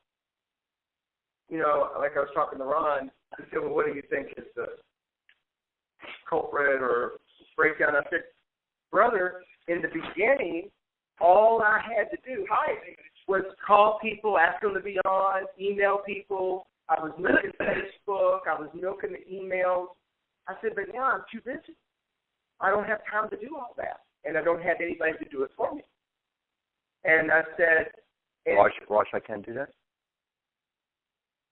like I was talking to Ron, I said, "Well, what do you think is the culprit or breakdown?" I said, "Brother, in the beginning, all I had to do was call people, ask them to be on, email people. I was milking Facebook. I was milking the emails. I said, but now I'm too busy. I don't have time to do all that, and I don't have anybody to do it for me." And I said, Rosh, I can't do that?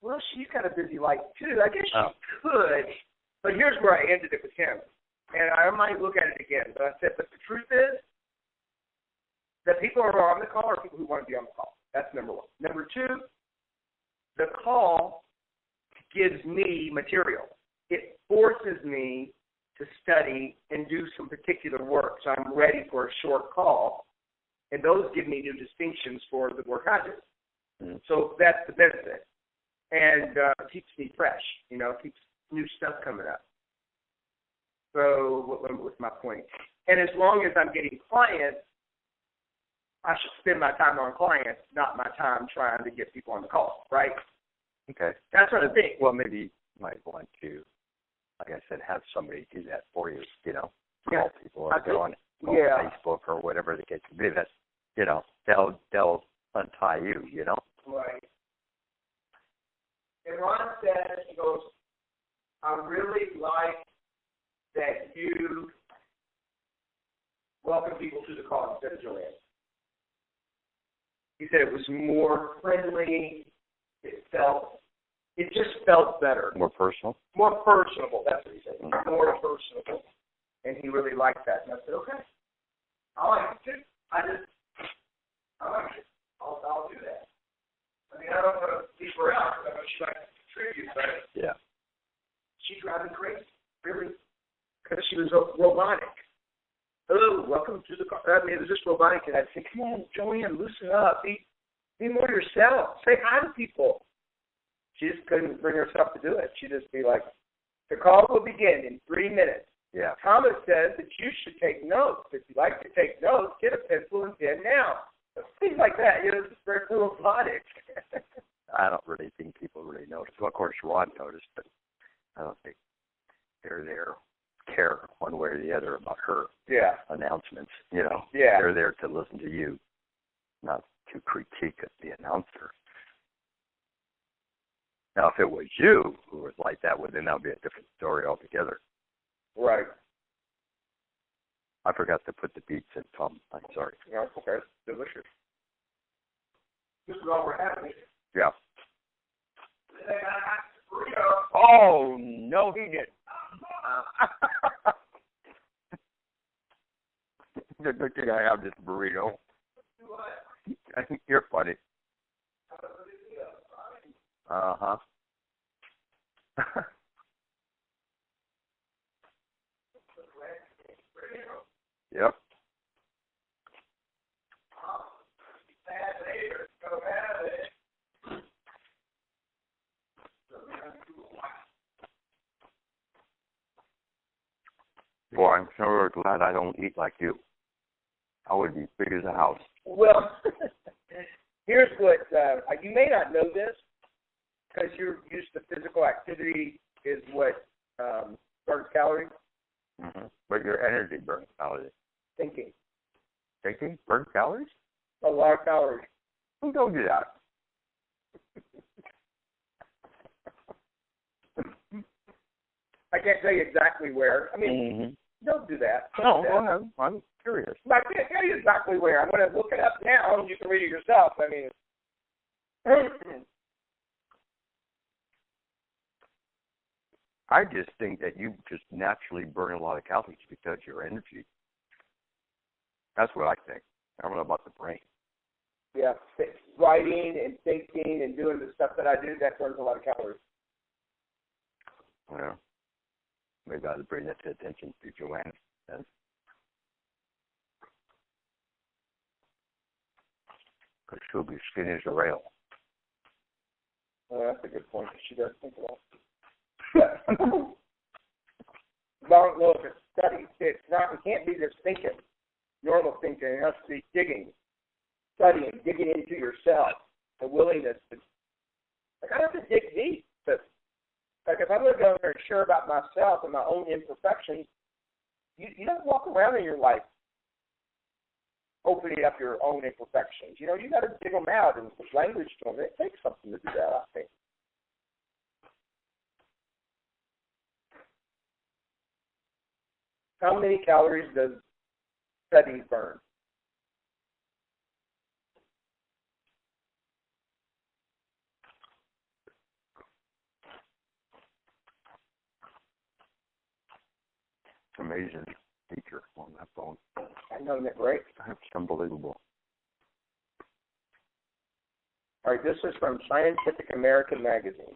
Well, she's got a busy life, too. I guess she could, but here's where I ended it with him. And I might look at it again. But I said, but the truth is, the people who are on the call are people who want to be on the call. That's number one. Number two, the call gives me material. It forces me to study and do some particular work. So I'm ready for a short call. And those give me new distinctions for the work I do. Mm-hmm. So that's the benefit. And it keeps me fresh, keeps new stuff coming up. So what's my point? And as long as I'm getting clients, I should spend my time on clients, not my time trying to get people on the call, right? Okay. That's what I think. Well, maybe you might want to, like I said, have somebody do that for you, call people or go on Facebook or whatever the case may be. That's, they'll untie you, Right. And Ron said, he goes, I really like that you welcome people to the call instead of Joanne. He said it was more friendly. It just felt better. More personal? More personable, that's what he said. Mm-hmm. More personable. And he really liked that. And I said, okay. I like it too. I like it. I'll do that. I mean, I don't want to leave her out because I know she likes to contribute, but she's driving crazy, really, because she was robotic. Oh, welcome to the car. I mean, it was just robotic, and I'd say, come on, Joanne, loosen up. Be more yourself. Say hi to people. She just couldn't bring herself to do it. She'd just be like, the call will begin in 3 minutes. Yeah. Thomas says that you should take notes. If you like to take notes, get a pencil and pen now. Things like that, it's just very robotic. I don't really think people really notice. Well, of course, Ron noticed, but I don't think they're there care one way or the other about her announcements. They're there to listen to you, not to critique the announcer. Now, if it was you who was like that, well, then that would be a different story altogether. Right. I forgot to put the beets in, Tom. I'm sorry. Yeah, it's okay. It's delicious. This is all we're having. Yeah. Oh, no, he didn't. Good thing I have this burrito. I think you're funny. Uh-huh. Yep. Boy, I'm so glad I don't eat like you. I would be big as a house. Well, here's what, you may not know this, because you're used to physical activity is what burns calories. Mm-hmm. But your energy burns calories. Thinking burns calories? A lot of calories. Who told you that? I can't tell you exactly where. I mean, don't do that. No, go ahead. I'm curious. I can't tell you exactly where. I'm going to look it up now, and you can read it yourself. I mean, I just think that you just naturally burn a lot of calories because of your energy. That's what I think. I don't know about the brain. Yeah, writing and thinking and doing the stuff that I do, that burns a lot of calories. Yeah. Maybe I ought to bring that to attention to Joanne then. Because she'll be skinny as a rail. That's a good point. She does think a lot. Long look at study. It's not. It can't be just thinking, normal thinking. It has to be digging, studying, digging into yourself, the willingness to. Like I have to dig deep. But like if I'm going to go there and share about myself and my own imperfections, you don't walk around in your life opening up your own imperfections. You know, you got to dig them out and put language to them. It takes something to do that, I think. How many calories does studying burn? Amazing feature on that phone. I know, isn't it great? It's unbelievable. All right, this is from Scientific American magazine.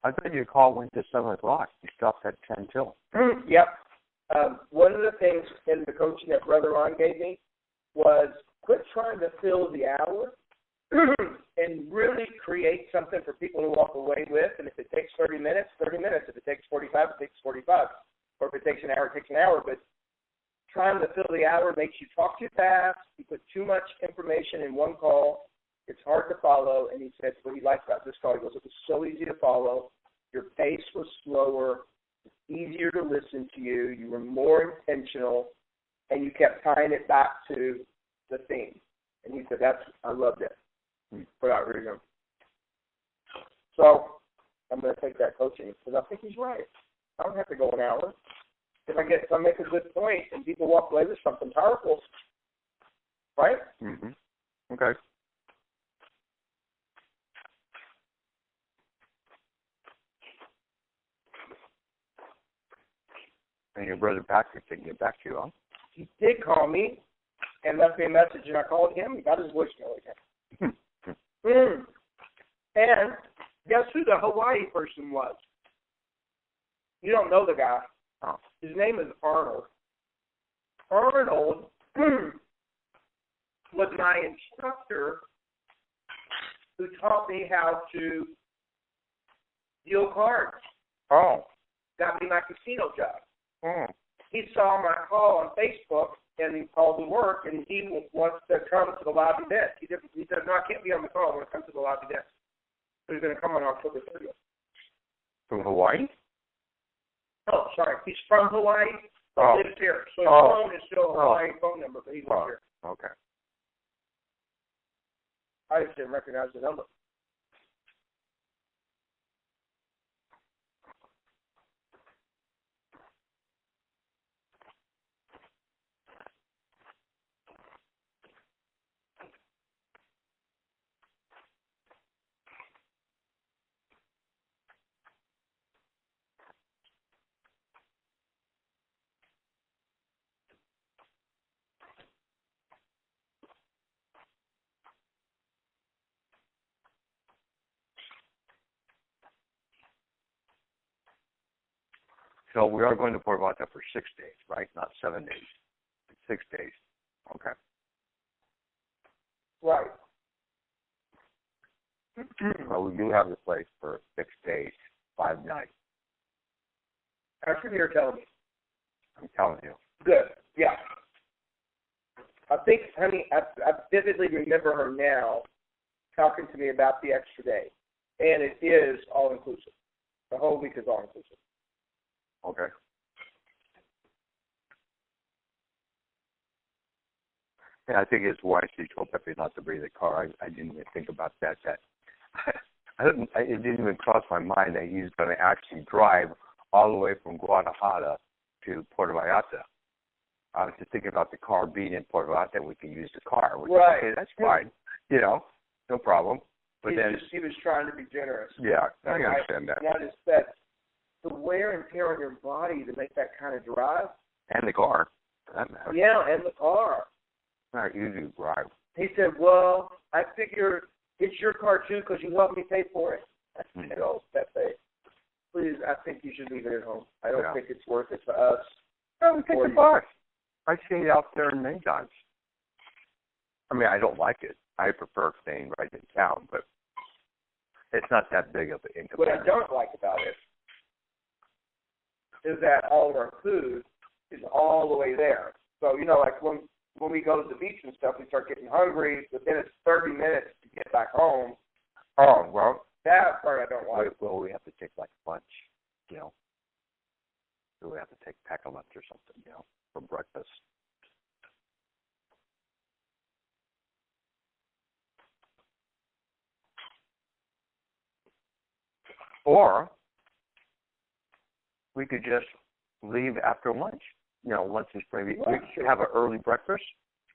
I thought your call went to 7 o'clock. You stopped at 10 till. Yep. One of the things in the coaching that Brother Ron gave me was quit trying to fill the hour and really create something for people to walk away with. And if it takes 30 minutes, 30 minutes. If it takes 45, it takes 45. Or if it takes an hour, it takes an hour. But trying to fill the hour makes you talk too fast. You put too much information in one call. It's hard to follow. And he said what he liked about this call, he goes, it was so easy to follow. Your pace was slower. It's easier to listen to you. You were more intentional. And you kept tying it back to the theme. And he said, I loved it. Without reading. So I'm going to take that coaching because I think he's right. I don't have to go an hour. If I make a good point and people walk away with something powerful, right? Mm-hmm. Okay. And your brother Patrick didn't get back to you, huh? He did call me and left me a message, and I called him and got his voicemail again. And guess who the Hawaii person was? You don't know the guy. Oh. His name is Arnold. Arnold was my instructor who taught me how to deal cards. Oh. Got me my casino job. Oh. He saw my call on Facebook, and he called to work, and he wants to come to the lobby desk. He said, no, I can't be on the call. I want to come to the lobby desk. So he's going to come on October 30th. From Hawaii? Oh, sorry. He's from Hawaii, but lives here. So his phone is still a Hawaii phone number, but he lives here. Okay. I just didn't recognize the number. So we are going to Puerto Vallarta for 6 days, right? Not 7 days. 6 days. Okay. Right. Well, we do have the place for 6 days, 5 nights. After you're telling me. I'm telling you. Good. Yeah. I think, honey, I vividly remember her now talking to me about the extra day. And it is all-inclusive. The whole week is all-inclusive. Okay. Yeah, I think it's wise he told Pepe not to bring the car. I didn't even think about that. It didn't even cross my mind that he's going to actually drive all the way from Guadalajara to Puerto Vallarta. I was just thinking about the car being in Puerto Vallarta. We can use the car. Right. Okay, that's fine. No problem. But he was trying to be generous. Yeah, I understand that. And I just said, the wear and tear on your body to make that kind of drive. And the car, for that matter. Yeah, and the car. Not easy to drive. He said, well, I figure it's your car too because you helped me pay for it. I said, oh, Pepe, please, I think you should leave it at home. I don't think it's worth it for us. No, we take the bus. I stayed out there many times. I mean, I don't like it. I prefer staying right in town, but it's not that big of an inconvenience. What I don't like about it is that all of our food is all the way there. So, like when we go to the beach and stuff, we start getting hungry, but then it's 30 minutes to get back home. Oh, well. That part I don't like. Well, we have to take, like, lunch, So we have to pack a lunch or something, for breakfast. Or we could just leave after lunch. Lunch is maybe we should have an early breakfast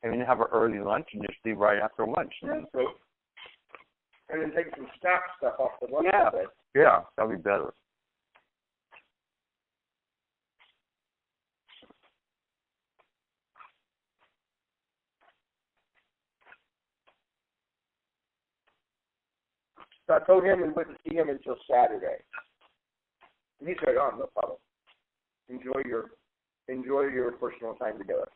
and then have an early lunch and just leave right after lunch. And then take some snack stuff off the lunch. Yeah, that'd be better. So I told him we wouldn't see him until Saturday. And he said, oh, no problem. Enjoy your personal time together.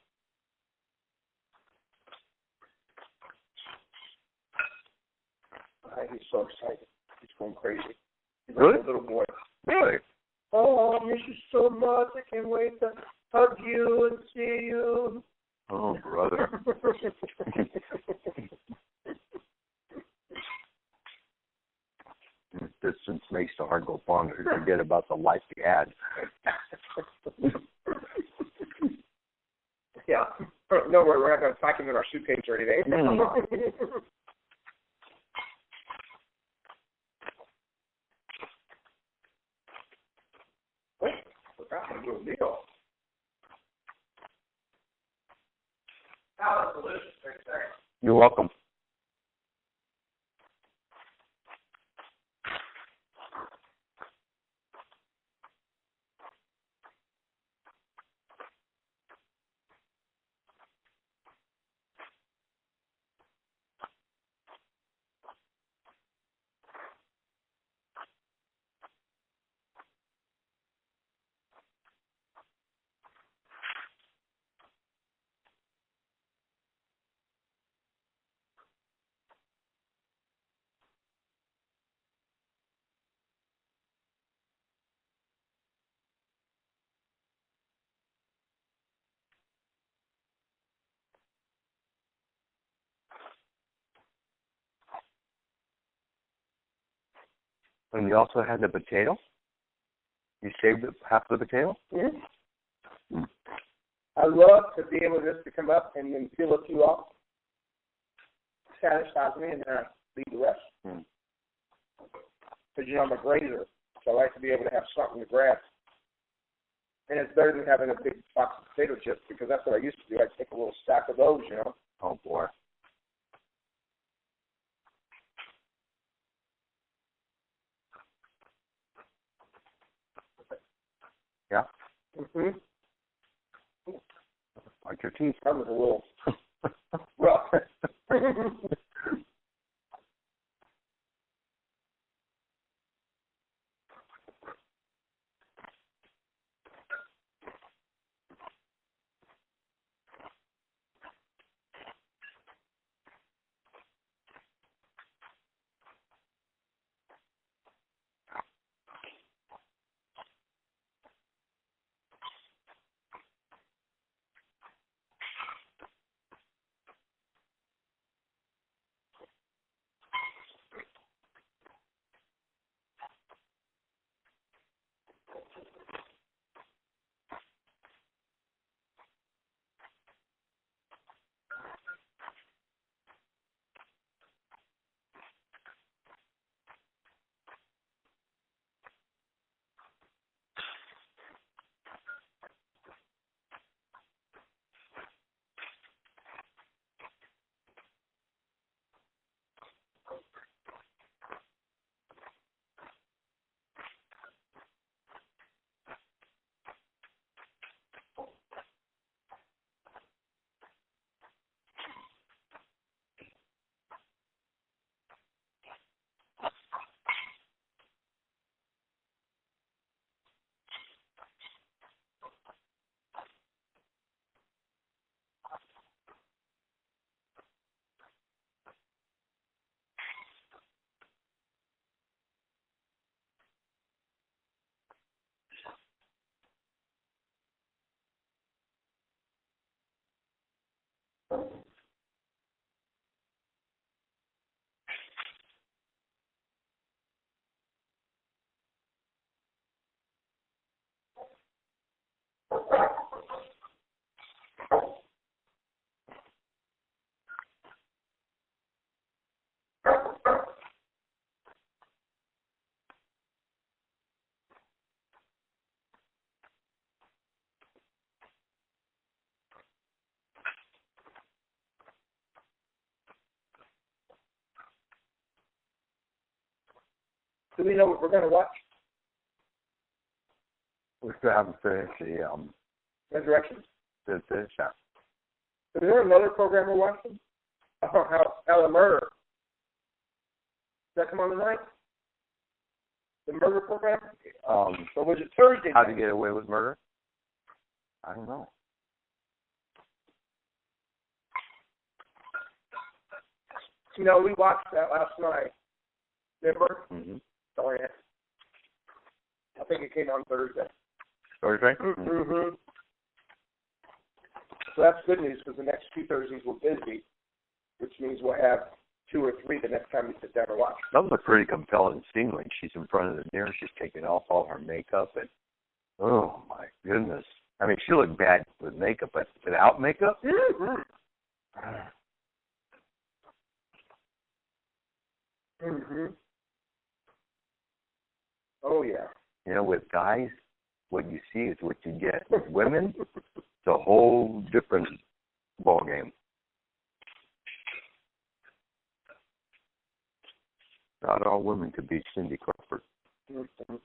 He's so excited. He's going crazy. He's really? like a little boy. Really? Oh, I miss you so much. I can't wait to hug you and see you. Oh, brother. Distance makes the heart go fonder. You forget about the life you had. Yeah. No, we're not going to pack him in our suitcase or anything. Wait, I forgot to do a meal. That was delicious. Thanks. You're welcome. And you also had the potato? You shaved half of the potato? Mm-hmm. Mm. I love to be able just to come up and then peel a few off. Satisfies me, and then I leave the rest. Because, I'm a grazer, so I like to be able to have something to grab. And it's better than having a big box of potato chips, because that's what I used to do. I'd take a little stack of those, Oh, boy. Yeah? Mm-hmm. Like your teeth. That was a little rough. Do we know what we're going to watch? We still haven't finished the Resurrection? Is there another program we're watching? How the Murder. Does that come on tonight? The murder program? Or was it Thursday? How to Get Away with Murder? I don't know. You know, we watched that last night. Remember? Mm-hmm. Sorry. I think it came on Thursday. Thursday? Mm-hmm. So that's good news because the next 2 Thursdays we're busy, which means we'll have 2 or 3 the next time we sit down and watch. Those are pretty compelling scene when she's in front of the mirror. She's taking off all her makeup and, oh my goodness. I mean, she looked bad with makeup, but without makeup? Mm-hmm. Mm-hmm. Oh, yeah. You know, with guys, what you see is what you get. With women, it's a whole different ballgame. Not all women could be Cindy Crawford. Mm-hmm.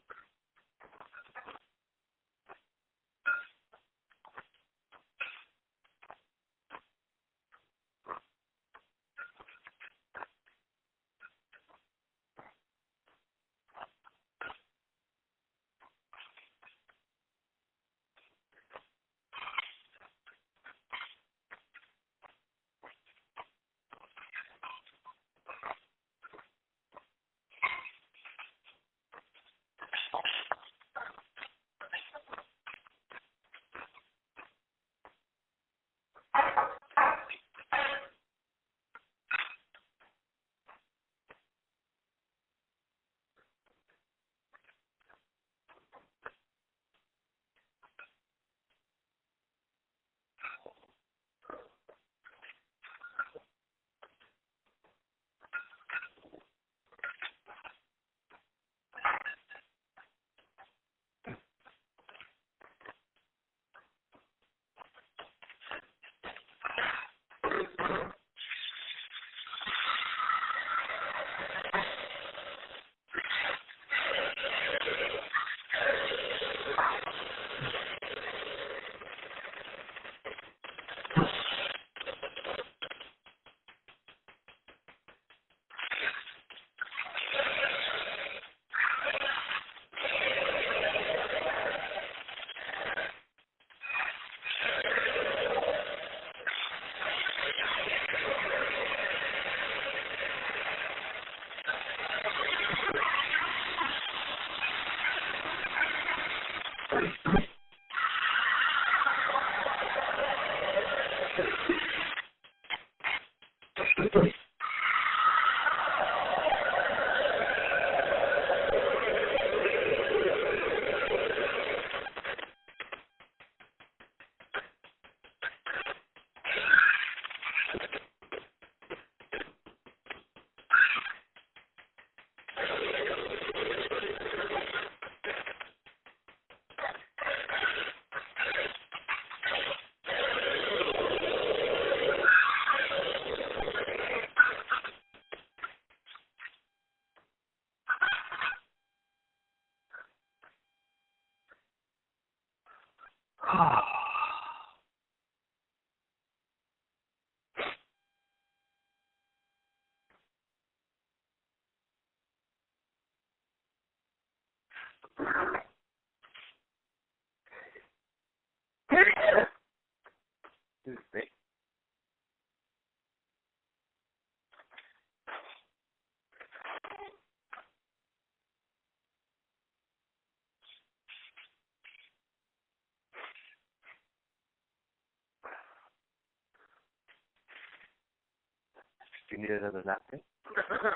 Do you need another napkin? I got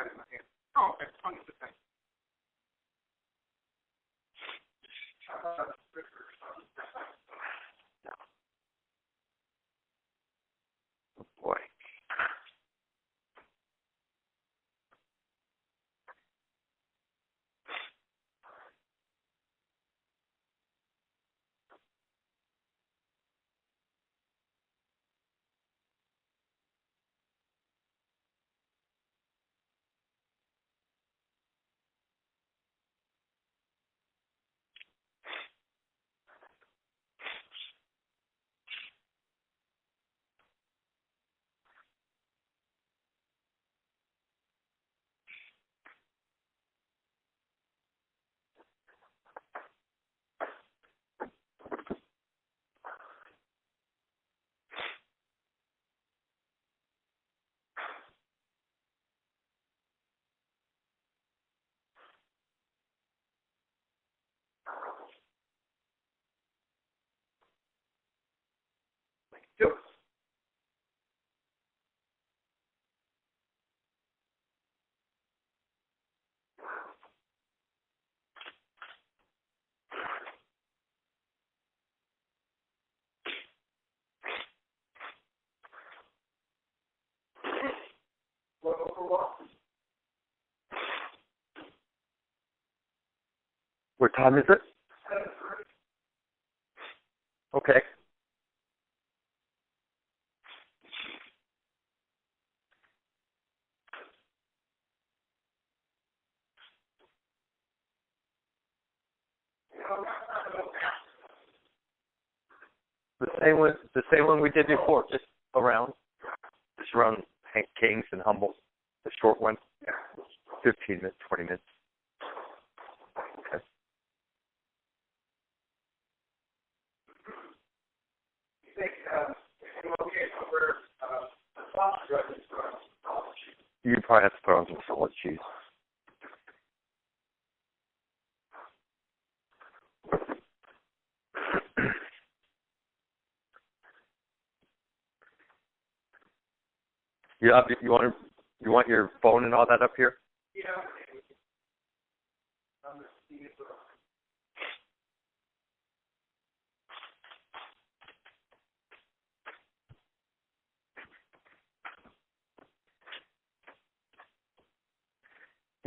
it in my hand. Oh, okay. 100%. Oh, boy. What time is it? Okay. The same one we did before, just around Hank Kings and Humboldt, the short one. 15 minutes, 20 minutes. Okay. You probably have to put on some solid cheese. You want your phone and all that up here? Yeah.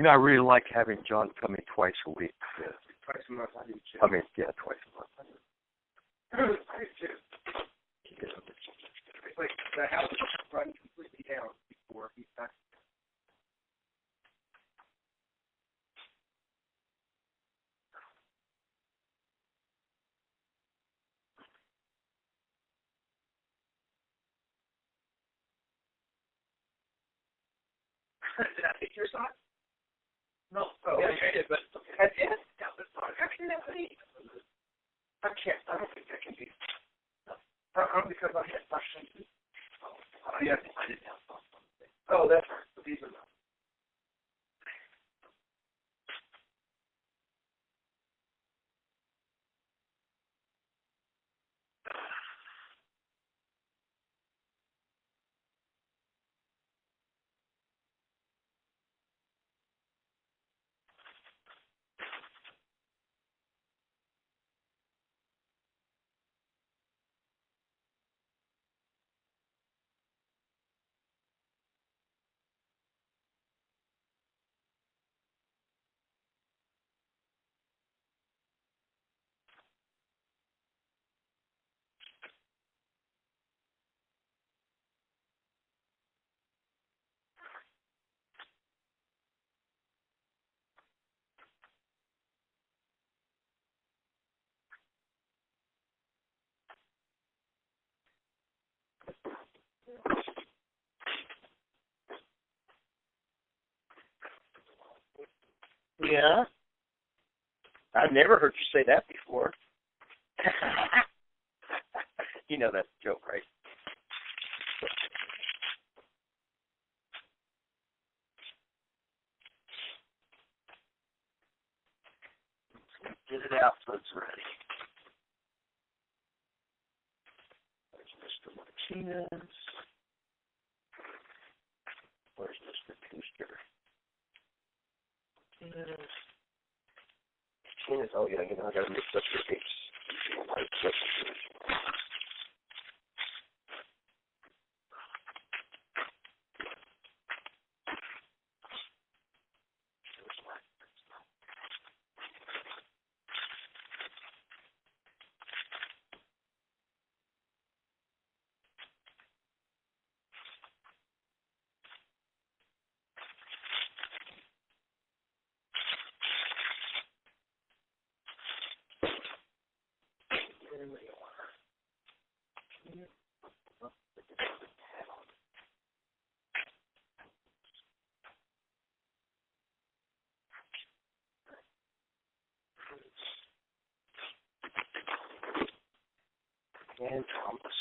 I really like having John come in twice a week. Yeah. Twice a month, I do too. Twice a month. I do too. It's like the house is run completely down before he's back. Did I take your side? No. Oh, yeah, I did, but I did? That was fun. How can that be? I can't. I don't think that can be. Because I had questions. Oh, yeah, I didn't have thoughts. Oh, that's right. These are not. Yeah. I've never heard you say that before. You know that's a joke, right? Get it out so it's ready. There's Mr. Martinez. Where's Mr. Booster? Martinez. Oh, yeah, I got to mix up your dates. And Thomas.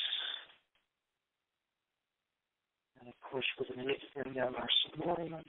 And of course, we're going to need to bring down our Simone.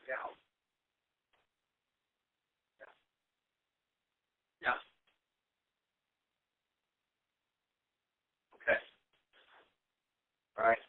Yeah. Okay. All right.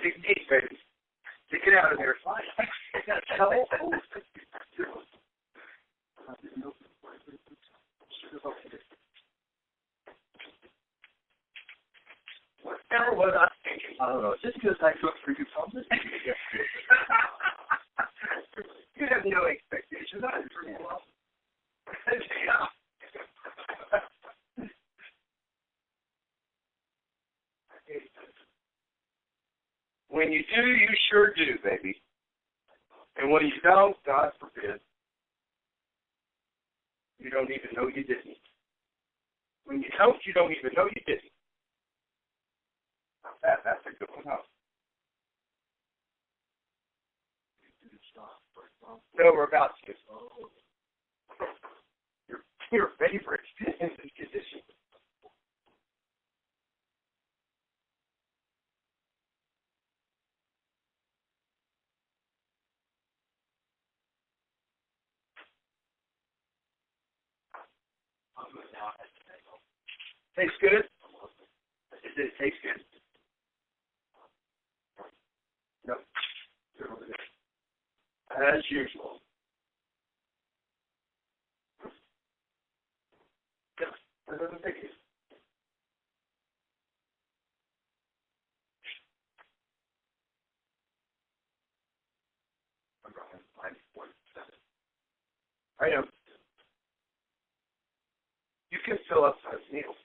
Big teeth, baby. Take it out of there. Whatever was I thinking? I don't know. Just because I cook for you, Tom. You have no expectations. I did pretty well. Yeah. When you do, you sure do, baby. And when you don't, God forbid, you don't even know you didn't. When you don't even know you didn't. That's a good one, huh? No, we're about to. Your favorite in this condition. Tastes good? Does it taste good? No. As usual. That doesn't take it. I know. You can fill up those needles.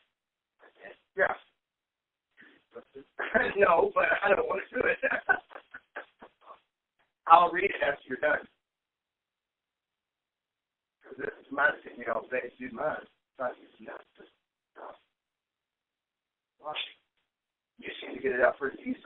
Yeah. No, but I don't want to do it. I'll read it after you're done. Because this is mine. You know, they do mine. You seem to get it out pretty easy.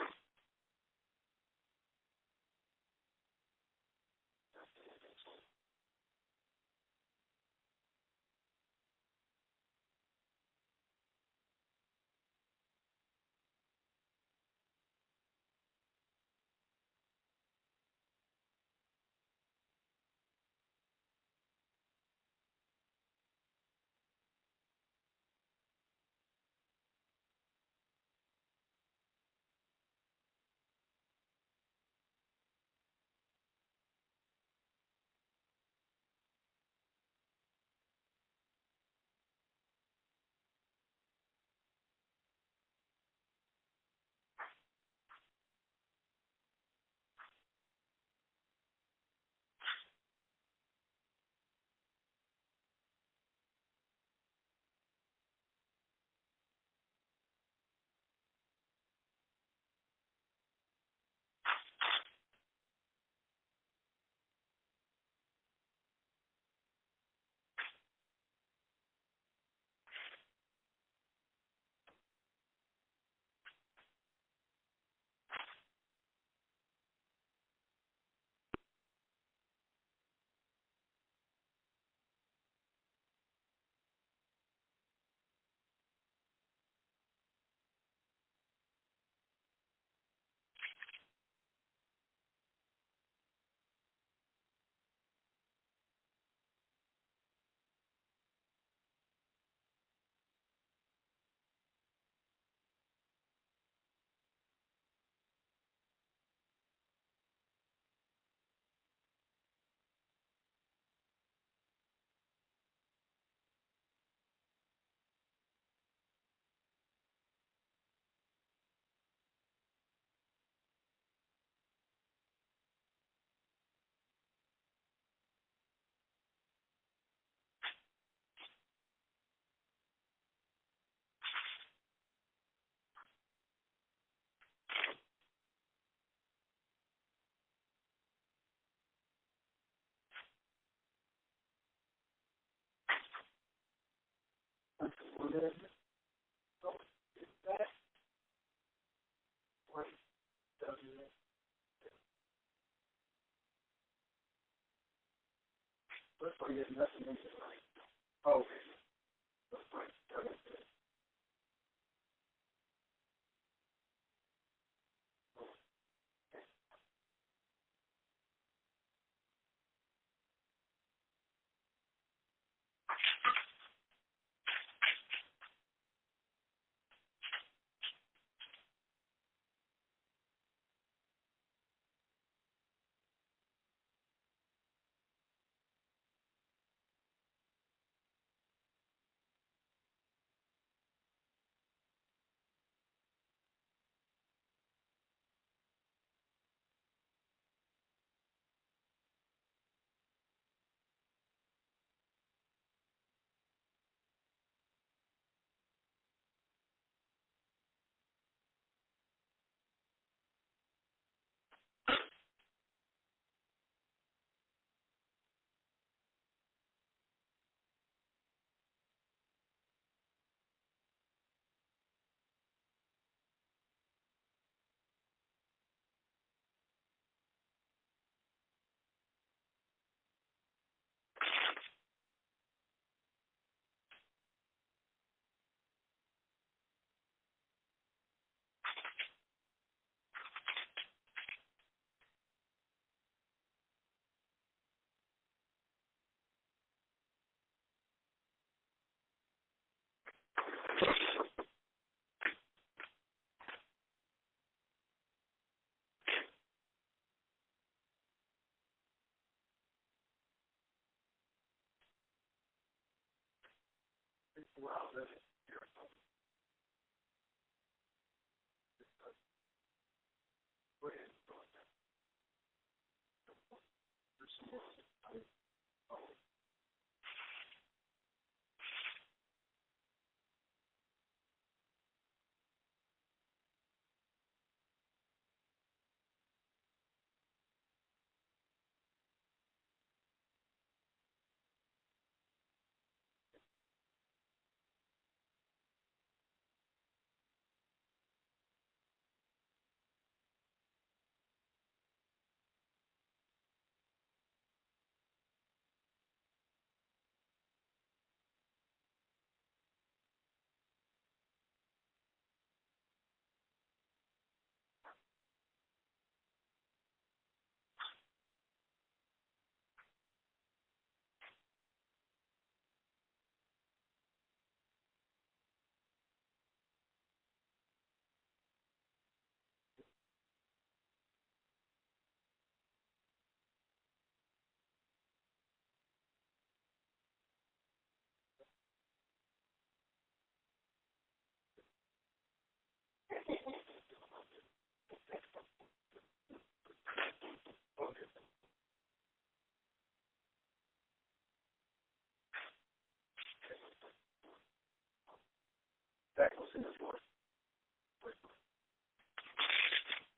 Oh.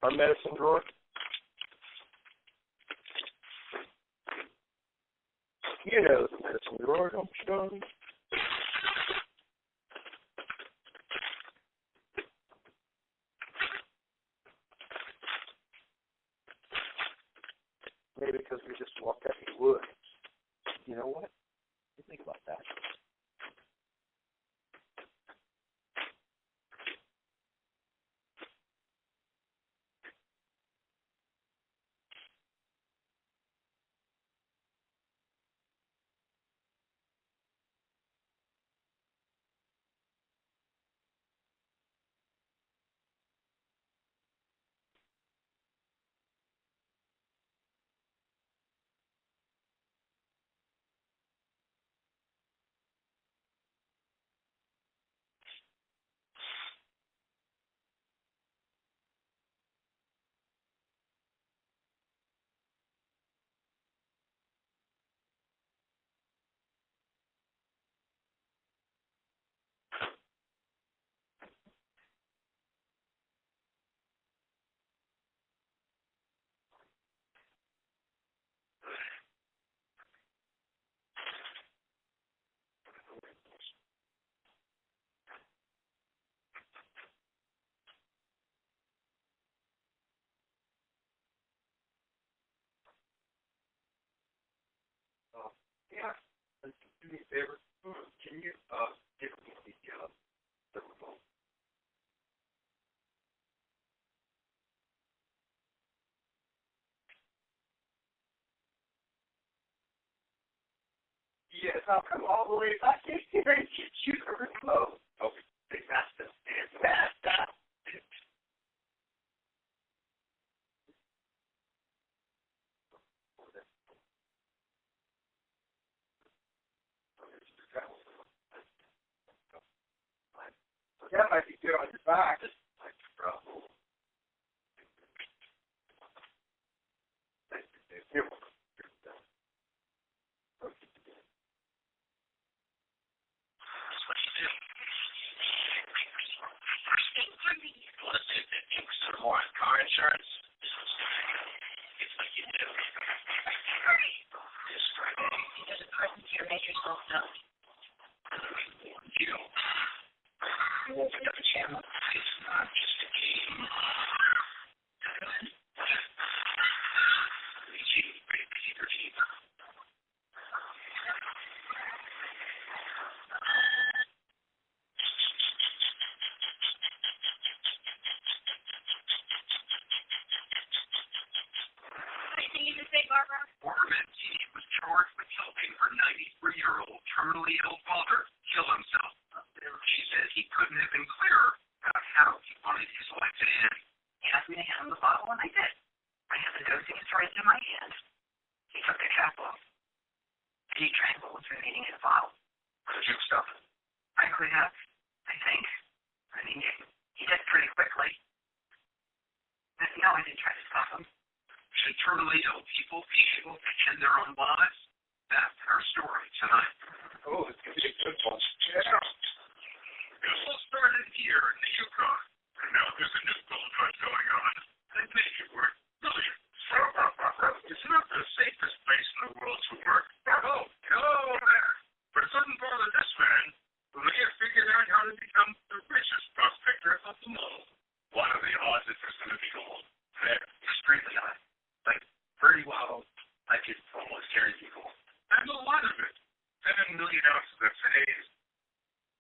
Our medicine drawer. You know the medicine drawer, don't you, darling? Maybe because we just walked out the woods. You know what? You think about that. Yeah. Do me a favor. Can you give me the remote? Yes, I'll come all the way back in here and get you the remote. Okay, faster. Faster. That might be good on your back. Here. More car insurance. It's like you do. This Friday. He doesn't present here. Make yourself known. You don't. You won't pick up a channel. It's not just a game. Former mentee was charged with helping her 93-year-old terminally ill father kill himself. She says he couldn't have been clearer about how he wanted his life to end. He asked me to hand him the bottle, and I did. I had the dosing instrument in my hand. He took the cap off. He drank what was remaining in the bottle. The juke stuff. I I could have, I think. I mean, he did pretty quickly. But no, I didn't try to stop him. Should terminally ill people be able to end their own lives? That's our story tonight. Oh, it's going to be a good one. Yeah. It all started here in the Yukon. And now there's a new gold rush going on. They make it work millions. It's not the safest place in the world to work. Oh, but it doesn't bother this man. Who may have figured out how to become the richest prospector of them all. What are the odds that there's going to be gold? They're extremely high. Like, pretty well, I could almost carry people. And a lot of it. 7 million ounces of today's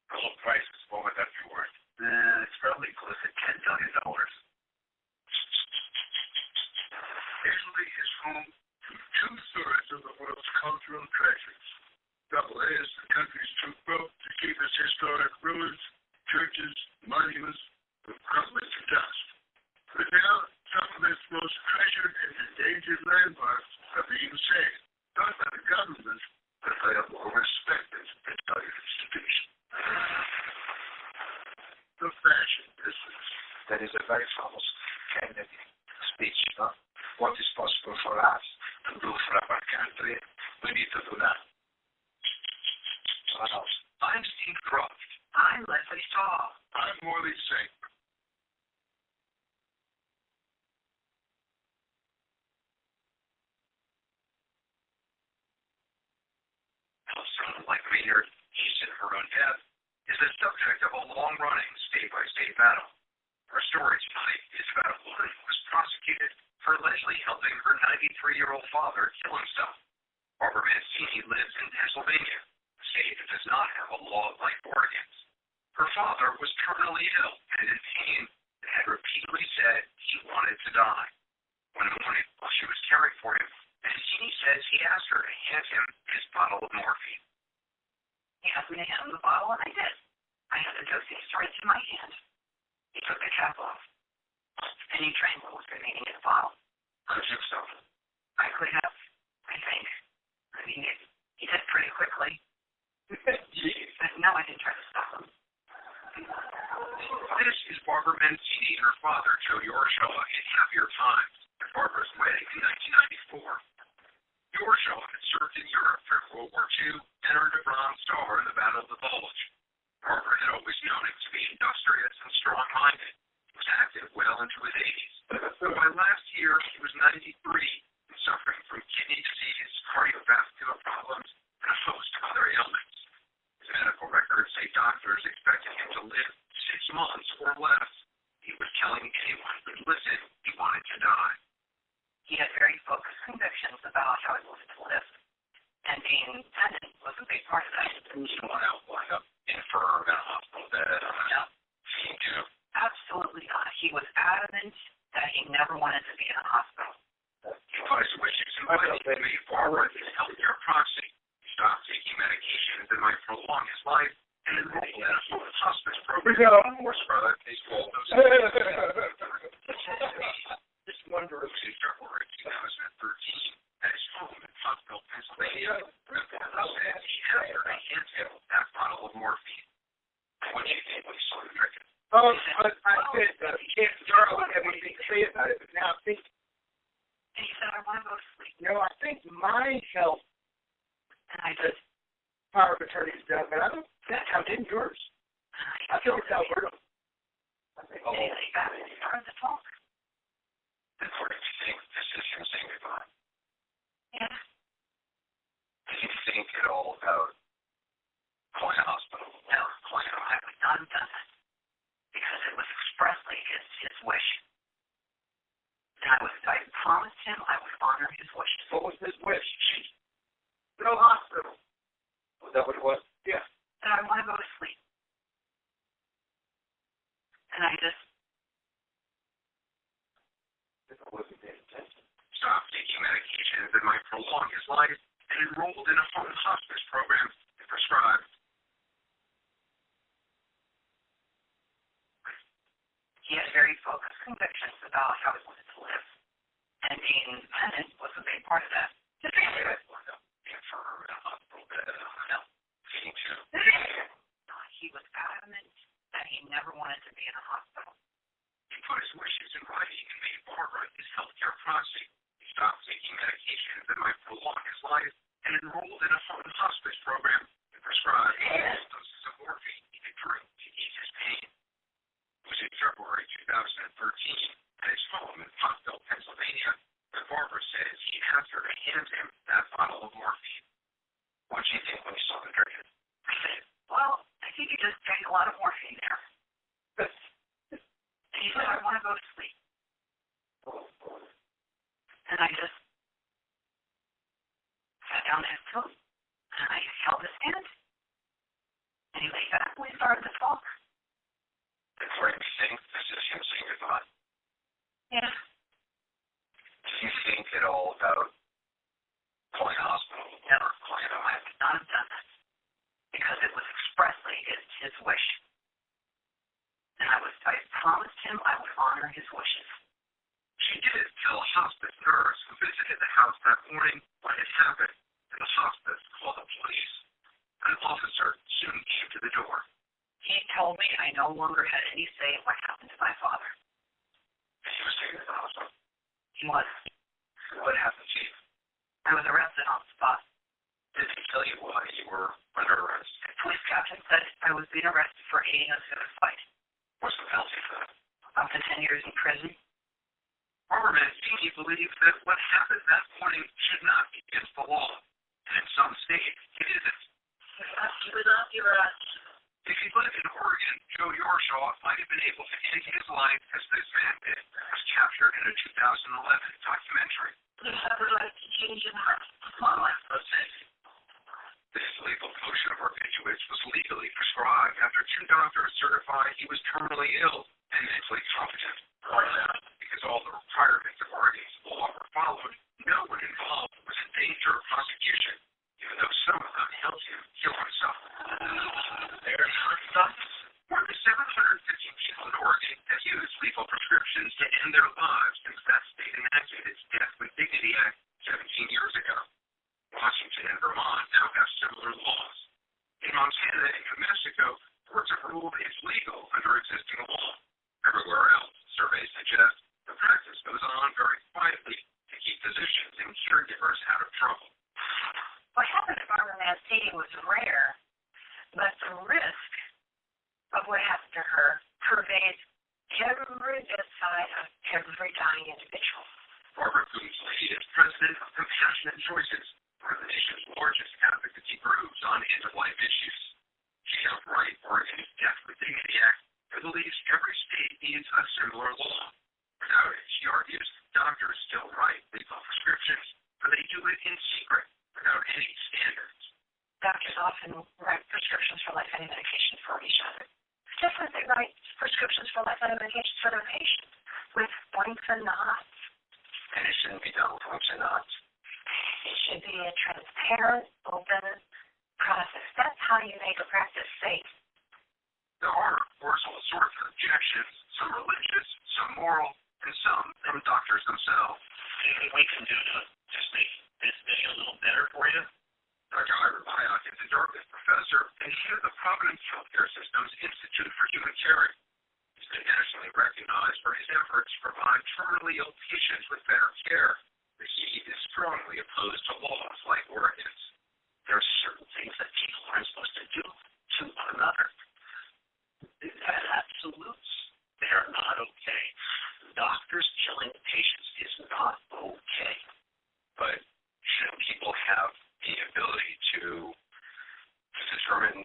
gold prices. What would that be worth? It's probably close to $10 billion. Italy is home to 2/3 of the world's cultural treasures. Double A is the country's too broke to keep its historic ruins, churches, monuments, from crumbling to dust. But now, some of its most treasured and endangered landmarks are being saved, not by the government, but by a more respected and valued institution. The fashion business. That is a very famous Kennedy speech. What is possible for us to do for our country, we need to do that. I'm Steve Croft. I'm Leslie Stahl. I'm Morley Singh. Someone like Maynard Easton, her own death, is the subject of a long-running state-by-state battle. Our story tonight is about a woman who was prosecuted for allegedly helping her 93-year-old father kill himself. Barbara Mancini lives in Pennsylvania, a state that does not have a law like Oregon's. Her father was terminally ill and in pain and had repeatedly said he wanted to die. One morning, while she was caring for him, Mancini says he asked her to hand him his bottle of morphine. He asked me to hand him the bottle, and I did. I had the dosage right in my hand. He took the cap off, and he drank what was remaining in the bottle. Could you so? I could have, I think. I mean, he did pretty quickly. But no, I didn't try to stop him. This is Barbara Mancini and her father, Joe Yorshaw, in happier times at Barbara's wedding in 1994. Yorshaw had served in Europe during World War II and earned a Bronze Star in the Battle of the Bulge. Barbara had always known him to be industrious and strong-minded. He was active well into his 80s. But by last year, he was 93 and suffering from kidney disease, cardiovascular problems, and a host of other ailments. His medical records say doctors expected him to live 6 months or less. He was telling anyone who would listen he wanted to die. He had very focused convictions about how he wanted to live. And being independent was a big part of that. He didn't want to wind up infirm in a hospital bed. No. He knew. Absolutely not. He was adamant that he never wanted to be in a hospital. He was wishes and ways to make Barbara his healthcare proxy. He stopped taking medications that might prolong his life and enrolled in a hospice program. This wonder of February 2013 at his home in Huntsville, Pennsylvania, said he asked her to hand him that bottle of morphine. What do you think when you saw him drink it? I said, can't start with everything to say about it, but now I think. And he said, I want to go to sleep. No, I think mine helped. And I just. Power of attorney is done, but I don't. That's how didn't yours. I feel it's Alberto. I think, he started to talk. And what did you think this is him saying goodbye? Yeah. Did you think at all about calling a hospital? No, I would not have done that. Because it was expressly his wish. And I promised him I would honor his wishes. What was his wish? No hospital. Was that what it was? Yeah. And I want to go to sleep. And I just. I wasn't paying attention. Stopped taking medications that might prolong his life and enrolled in a home hospice program that prescribed. He had very focused convictions about how he wanted to live. And being independent was a big part of that. Just being able to wind up infirm in a hospital bed. No. He was to be in a hospital. He put his wishes in writing and made Barbara his healthcare proxy. He stopped taking medications that might prolong his life and enrolled in a home hospice program and prescribed doses of morphine he could drink to ease his pain. It was in February 2013 at his home in Pottsville, Pennsylvania, that Barbara says he asked her to hand him that bottle of morphine. What did you think when you saw him drink it? I said, well, I think he just drank a lot of morphine there. And he said, I want to go to sleep. And I just sat down next to him, and I held his hand. And he lay back, and we started to talk. That's where you think this is him saying goodbye? Yeah. Did you think at all about calling a hospital? Never calling him. I would not have done that. Because it was expressly his wish. And I promised him I would honor his wishes. She did tell a hospice nurse who visited the house that morning what had happened, and the hospice called the police. An officer soon came to the door. He told me I no longer had any say in what happened to my father. And he was taken to the hospital? He was. What happened to you? I was arrested on the spot. Did he tell you why you were under arrest? The police captain said I was being arrested for aiding a civic fight. What's the penalty for that? Up to 10 years in prison. Barbara Mancini believes that what happened that morning should not be against the law. And in some states, it isn't. He was not the arrest. If he lived in Oregon, Joe Yorshaw might have been able to end his life as this man did, as captured in a 2011 documentary. You have the right to change your mind. My life was it. This lethal potion of barbiturates was legally prescribed after two doctors certified he was terminally ill and mentally competent. Because all the requirements of Oregon's law were followed, no one involved was in danger of prosecution, even though some of them helped him kill himself. There's more than 750 people in Oregon have used lethal prescriptions to end their lives since that state enacted its Death with Dignity Act 17 years ago. Washington and Vermont now have similar laws. In Montana and New Mexico, courts have ruled it's legal under existing law. Everywhere else, surveys suggest the practice goes on very quietly to keep physicians and caregivers out of trouble. What happened to Barbara Mancini was rare, but the risk of what happened to her pervades every bedside of every dying individual. Barbara Goomsley is president of Compassionate Choices, one of the nation's largest advocacy groups on end-of-life issues. She helped write Oregon's Death with Dignity Act and believes every state needs a similar law. Without it, she argues, doctors still write lethal prescriptions, but they do it in secret, without any standards. Doctors often write prescriptions for life-ending medications for each other. It's just like they write prescriptions for life-ending medications for their patients, with blinks and nods. And it shouldn't be done with blinks and nods. It should be a transparent, open process. That's how you make a practice safe. There are, of course, all sorts of objections, some religious, some moral, and some from doctors themselves. Anything we can do to just make this day a little better for you? Dr. Ira Byock is a Dartmouth professor and head of the Providence Healthcare System's Institute for Human Caring. He's been nationally recognized for his efforts to provide terminally ill patients with better care. But he is strongly opposed to laws like Oregon's. There are certain things that people aren't supposed to do to one another. As absolutes, they are not okay. Doctors killing patients is not okay. But shouldn't people have the ability to determine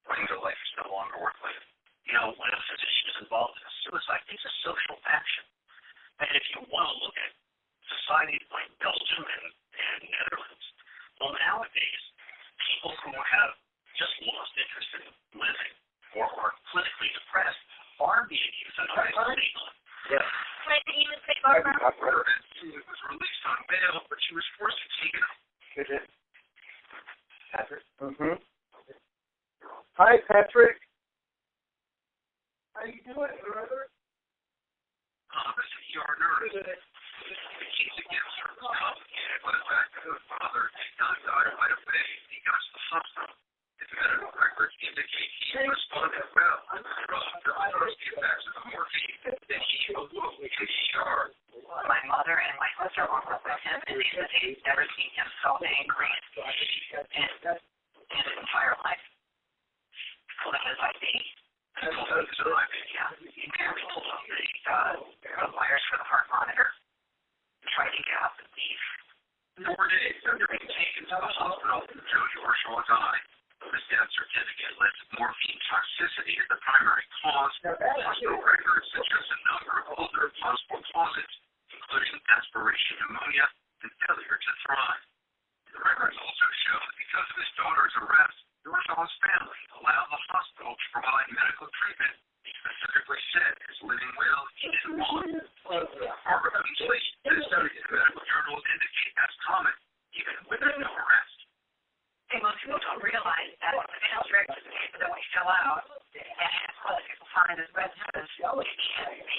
when their life is no longer worth living? You know, when a physician is involved in a suicide, it's a social action. And if you want to look at societies like Belgium and Netherlands, well, nowadays, people who have just lost interest in living or are clinically depressed are being euthanized legally. Yeah. Can I even say Barbara? She was released on bail, but she was forced to take it. Patrick? Mm-hmm. Hi, Patrick. How you doing, brother? This is ER nurse. The case against her was complicated by the fact that her father did not die right away. He got to the hospital. His medical records indicate he responded well. angry and his entire life. Pulled out his ID. Yeah. He apparently pulled out the wires for the heart monitor. Tried to get out the beef. 4 days after being taken to the hospital, Joe Yorshaw died. His death certificate lists morphine toxicity as the primary cause. Hospital records suggest a number of other possible causes, including aspiration pneumonia and failure to thrive. The records also show that because of his daughter's arrest, Yorshaw's family allowed the hospital to provide medical treatment. He specifically said his living will he didn't want. Barbara Beasley, the studies in medical journals indicate that's common, even with no arrest. And most people don't realize that the sales records that we fill out and other people find as residents, you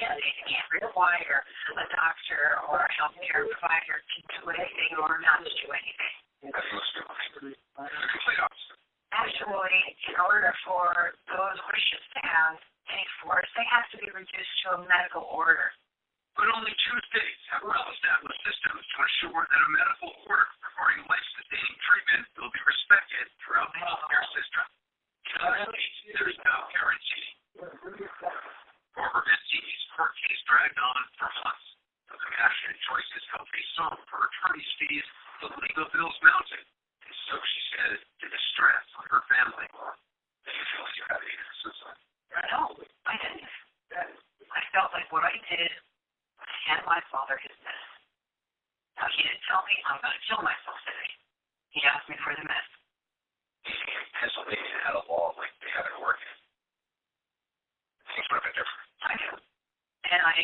can't require a doctor or a healthcare provider to do anything or not to do anything. Actually, in order for those wishes to have any force, they have to be reduced to a medical order. But only 2 states have well-established systems to ensure that a medical order regarding life-sustaining treatment will be respected throughout the healthcare system. In other states, there is no guarantee. Barbara Mancini's court case dragged on for months. The compassionate choices helped pay some for attorney's fees, but legal bills mounted. And so she said, to the stress on her family. Do you feel like you have a suicide? No, I didn't. I felt like what I did was hand my father his mess. Now, he didn't tell me I'm going to kill myself today. He asked me for the mess. Pennsylvania had a law like they have in Oregon. Things would have been different. I do. And I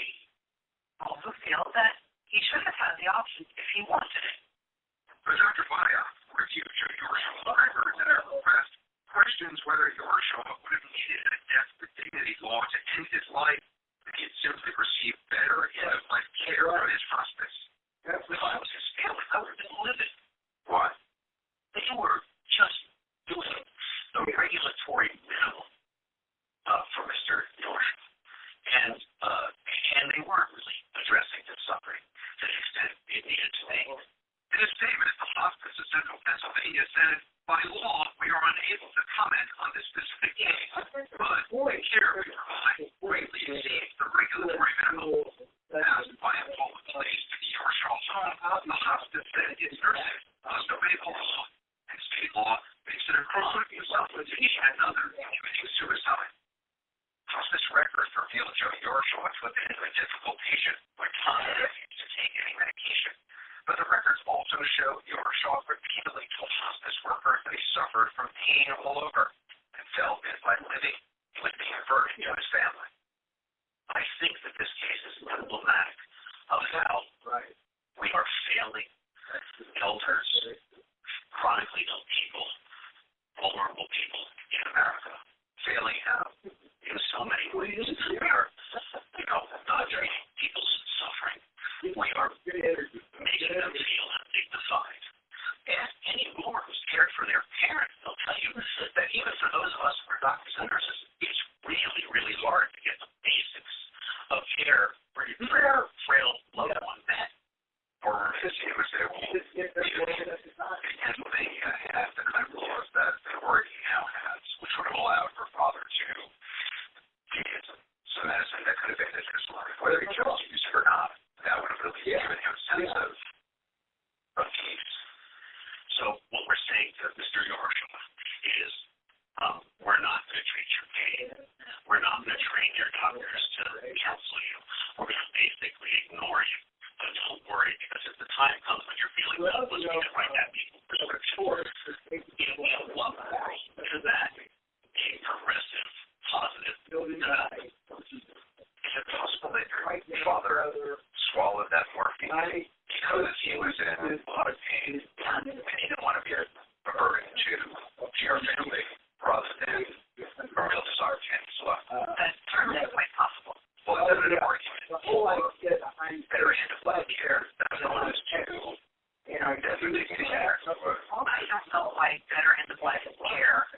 also feel that he should have had the option if he wanted it. But Dr. Vaya reviewed Joe Yorshaw's records at her request, questions whether Yorshaw would have needed a death with dignity law to end his life if he had simply received better end-of-life care from his hospice. If I was his family, I would have been livid. Why? They were just doing the regulatory minimum for Mr. Yorshaw. And they weren't really addressing the suffering to the extent it needed to be. In a statement, the Hospice of Central Pennsylvania said, by law, we are unable to comment on this specific case, but the care we provide greatly exceeds the regulatory minimum. Asked by a public place to the Yorshaw home, the hospice said its nurses must obey the law, and state law makes it a crime to self-mutilation and other committing suicide. Hospice records revealed Joe Yorshaw to have been a difficult patient when Tom refused to take any medication. But the records also show Yorshaw repeatedly told hospice workers that he suffered from pain all over and felt that by living, he was being a burden to his family. I think that this case is emblematic of how we are failing elders, chronically ill people, vulnerable people in America, failing out in so many ways. We are, not treating people's suffering. We are making them feel undignified. And anymore who's cared for their parents, they'll tell you that even for those of us who are doctors and nurses, it's really, really hard to get the basics of care for your frail loved one met. Or as you would say, Pennsylvania has the kind of laws that Oregon now has, which would have allowed her father to get some medicine that could have ended his life, whether he chose to use it or not. That would have really given him a sense of peace. So what we're saying to Mr. Yorshaw is, we're not going to treat your pain. We're not going to train your doctors to counsel you. We're going to basically ignore you. But don't worry, because if the time comes when you're feeling helpless, we can write that prescription. We have one world to that a progressive, positive development. Is it possible that your father swallowed that morphine because he was in a lot of pain and he didn't want to be a burden to your family rather than a real desire to end his life? That's certainly quite possible. Well, is that an argument for better end-of-life care as opposed to death-with-dignity care? I don't know why better end-of-life care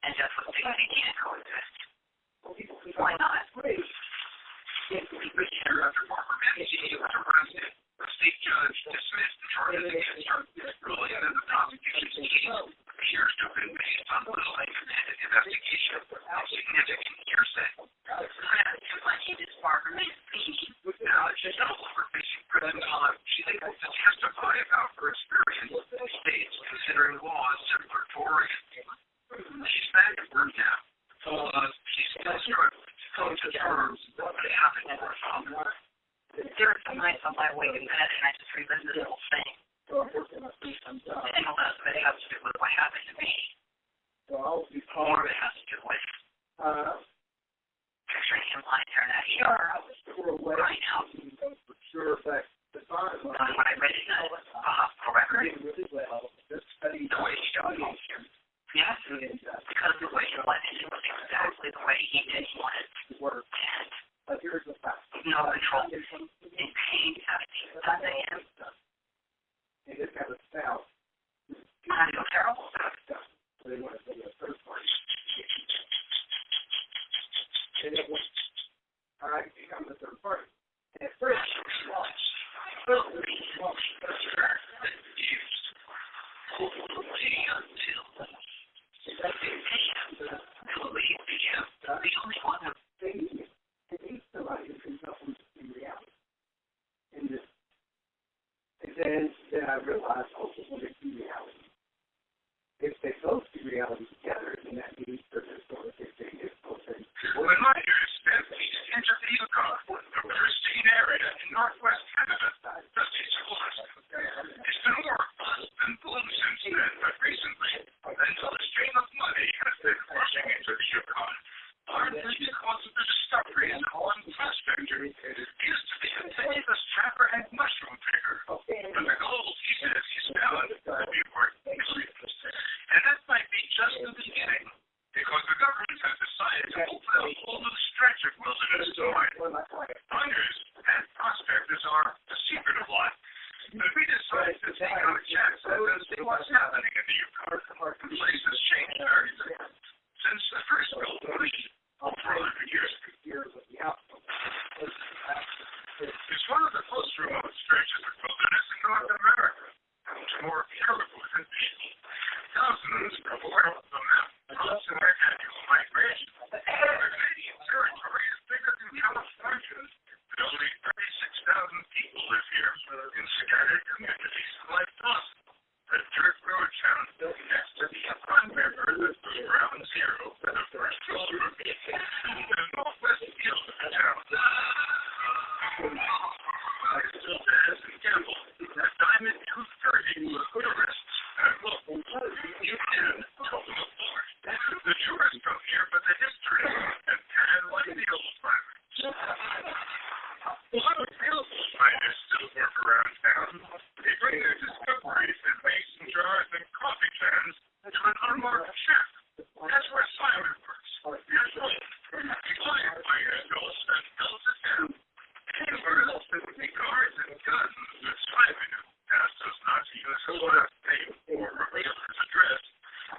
and death-with-dignity can't coexist. Why not? The year after Barbara Mancini was arrested, the state judge dismissed the charges against her, ruling that the prosecution mother-in-law is circulatory. She's back at work now. Told us she's still struggling to come to terms with what happened to her father. There were some nights on my way to bed, and I just revisited the whole thing. And a lot of it has to do with what happened to me. More of it has to do with picturing him lying there in that ER. I was crying out. And when I read it in the hospital record, the way he showed me. Yes, because the way he went, it was exactly the way he did want it. And no control. In pain, having done to him. I feel terrible. All right, become the third party. At first, then I realized also what is reality. If they both see reality together, then that means they're just going to get When my ears spent east into the Yukon, a pristine area in northwest Canada, just east of Alaska. It's been more bust and boom since then, but recently, until a stream of money has been rushing into the Yukon, partly because of the discoveries of one prospector. He used to be a tenuous trapper and mushroom picker, but the gold he says he's found will be worth millions. And that might be just the beginning, because the government has decided to open a whole new stretch of wilderness to mine. Hunters and prospectors are the secret of life. But we decided to take our chances and see what's happening in the Yukon. The place has changed very little since the first gold mine over 100 years ago. It's one of the most remote stretches of wilderness in North America. It's more beautiful than people. Thousands of oil from them cross their annual migration. The Canadian territory is bigger than California, but only 36,000 people live here in scattered communities like Dawson, a dirt road town next to the Yukon River that was ground zero for the first gold rush. The northwest field of the town. Still dance and gamble. A diamond 230 with tourists. And look, you can tell them apart. The tourists come here for the history and tan like the old timers. A lot of the old miners still work around town. They bring their discoveries in mason jars and coffee cans to an unmarked shack. That's where Simon works. Here's one. The iron miners goes and builds a town. Campers with guards and guns with Simon asked us not to use his last name or reveal his address.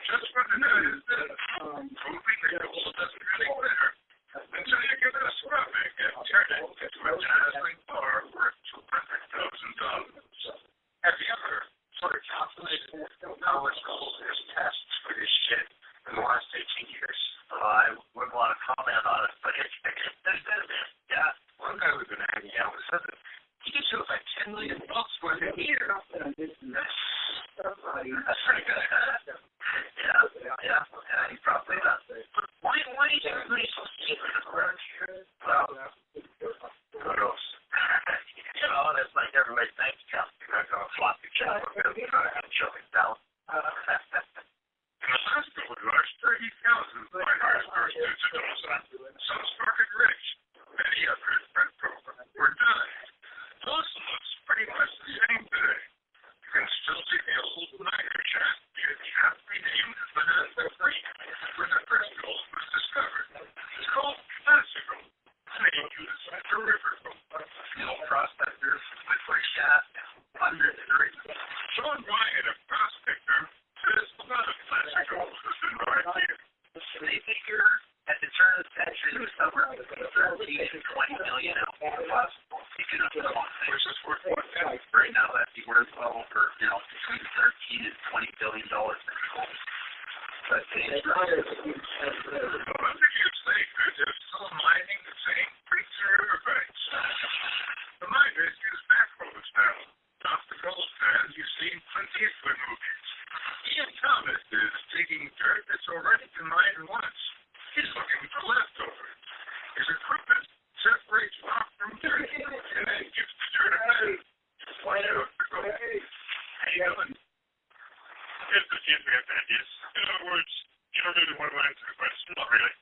Just for the night is this. Proving the gold doesn't really matter until you give it a scrubbing and turn it into a dazzling bar worth $200,000. Have you ever sort of calculated how much gold has passed for this shit in the last 18 years? I wouldn't want to comment on it, but there's been a bit. Yeah. One guy we've been hanging out with said that he gets you like $10 million worth a year. That's pretty good. Yeah, he probably does. But why is everybody so secretive around here? Well, who knows? You know, it's like everybody's bank account. You're not going to flop your check. You're not going to choke it down. In the last couple of years, 30,000 miners burst into Dawson. Some started rich. Many others went broke. We're done. Dawson looks pretty much the same today. You can still see the old miner shack, renamed Bonanza Creek, where the first gold was discovered. It's called Bonanza Gold. They use it for river gold. The old prospectors went for shaft under the rig. John Ryan, a prospector, says a lot of Bonanza gold has been right here. They figure at the turn of the century, there was somewhere between 13 and 20 million ounces. Which is worth $1 billion. Right now, that'd be worth well over, between $13 and $20 billion. But it's not as huge as they're still mining the same creeks and riverbanks. The miners use backhoes now. Off the gold sands, you've seen plenty of good movies. Ian Brian Thomas is taking dirt that's already been mined once. He's looking for leftovers. His equipment separates rock from dirt and then gives the dirt a head. Find out if it goes. How you doing? Here's the feedback that is. In other words, you don't really want to answer the question, not really.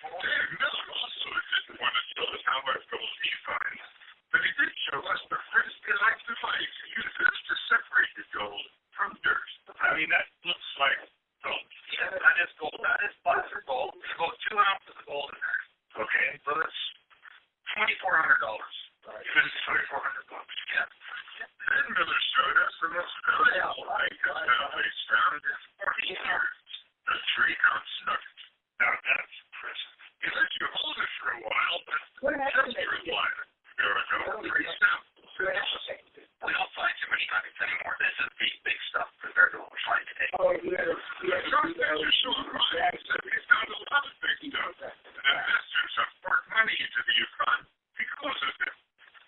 Dave Miller also didn't want to tell us how much gold he finds, but he did show us the first elect device he uses to separate the gold from dirt. I mean, that looks like gold. Yeah, that is gold. That is placer gold. There's about 2 ounces of gold in there. Okay. So that's $2,400. Even $2,400. Yeah. Then Miller showed us the most valuable item always found in 40 years, the 3-ounce nugget. Now that's impressive. He let you hold it for a while, but just for a while. There are no free samples. We don't find too many nuggets anymore. This is big stuff compared to what we find today. The joint venture Sean Ryan said he found a lot of big stuff, and investors have poured money into the Yukon because of it.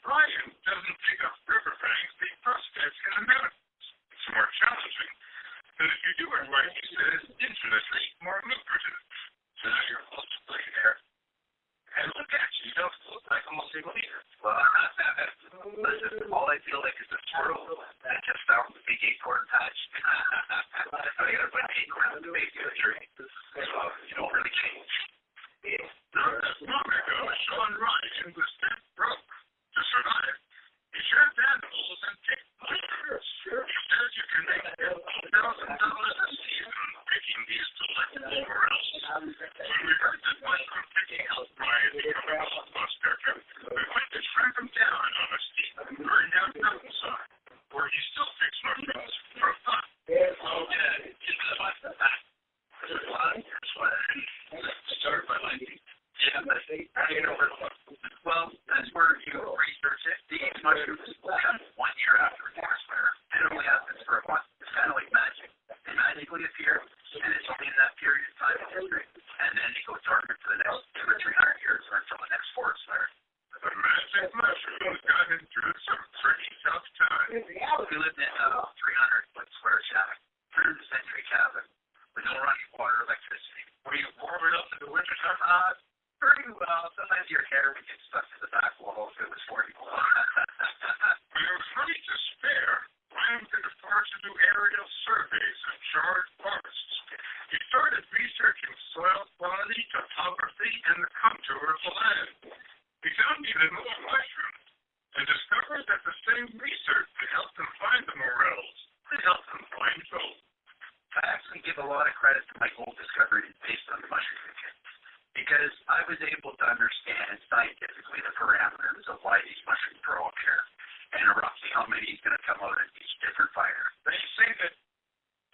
Ryan doesn't pick up riverbanks, they prospect in the mountains. It's more challenging. But if you do it right, he says, infinitely more lucrative. So now you're supposed to play there. And look at you, you don't look like a multi-millionaire. Well, listen, all I feel like is a turtle that just found the big acorn patch. I gotta put an acorn in the base of the tree. So you don't really change. Not that long ago, Sean Ryan was dead broke. To survive, he shared animals and take pleasures. He says you can make $1,000 a season picking these delectable morels. When we heard that one from picking helped Brian become a buster, we went to track him down on a steep, burned-out mountainside, where he still picks mushrooms for fun. Oh, yeah, that's what I started by liking. Yeah, but how do you know where to look? Well, that's where you research it. These mushrooms come 1 year after a forest fire. It only happens for a month. It's kind of like magic. They magically appear, and it's only in that period of time in history. And then they go dormant for the next 200 or 300 years or until the next forest fire. The magic mushrooms got him through some pretty tough times. We lived in a 300-foot square shack, turn-of-the-century cabin, with no running water or electricity. Were you warm up in the wintertime? Pretty well. Sometimes your hair would get stuck to the back wall if it was 40 below. When there was money to spare, Brian could afford to do aerial surveys of charred forests. He started researching soil quality, topography, and the contour of the land. He found even more mushrooms and discovered that the same research that helped him find the morels could help him find gold. I actually give a lot of credit to my gold discovery based on the mushroom kits, because I was able to understand scientifically the parameters of why these mushrooms grow up here, and roughly how many is going to come out of each different fire. They say that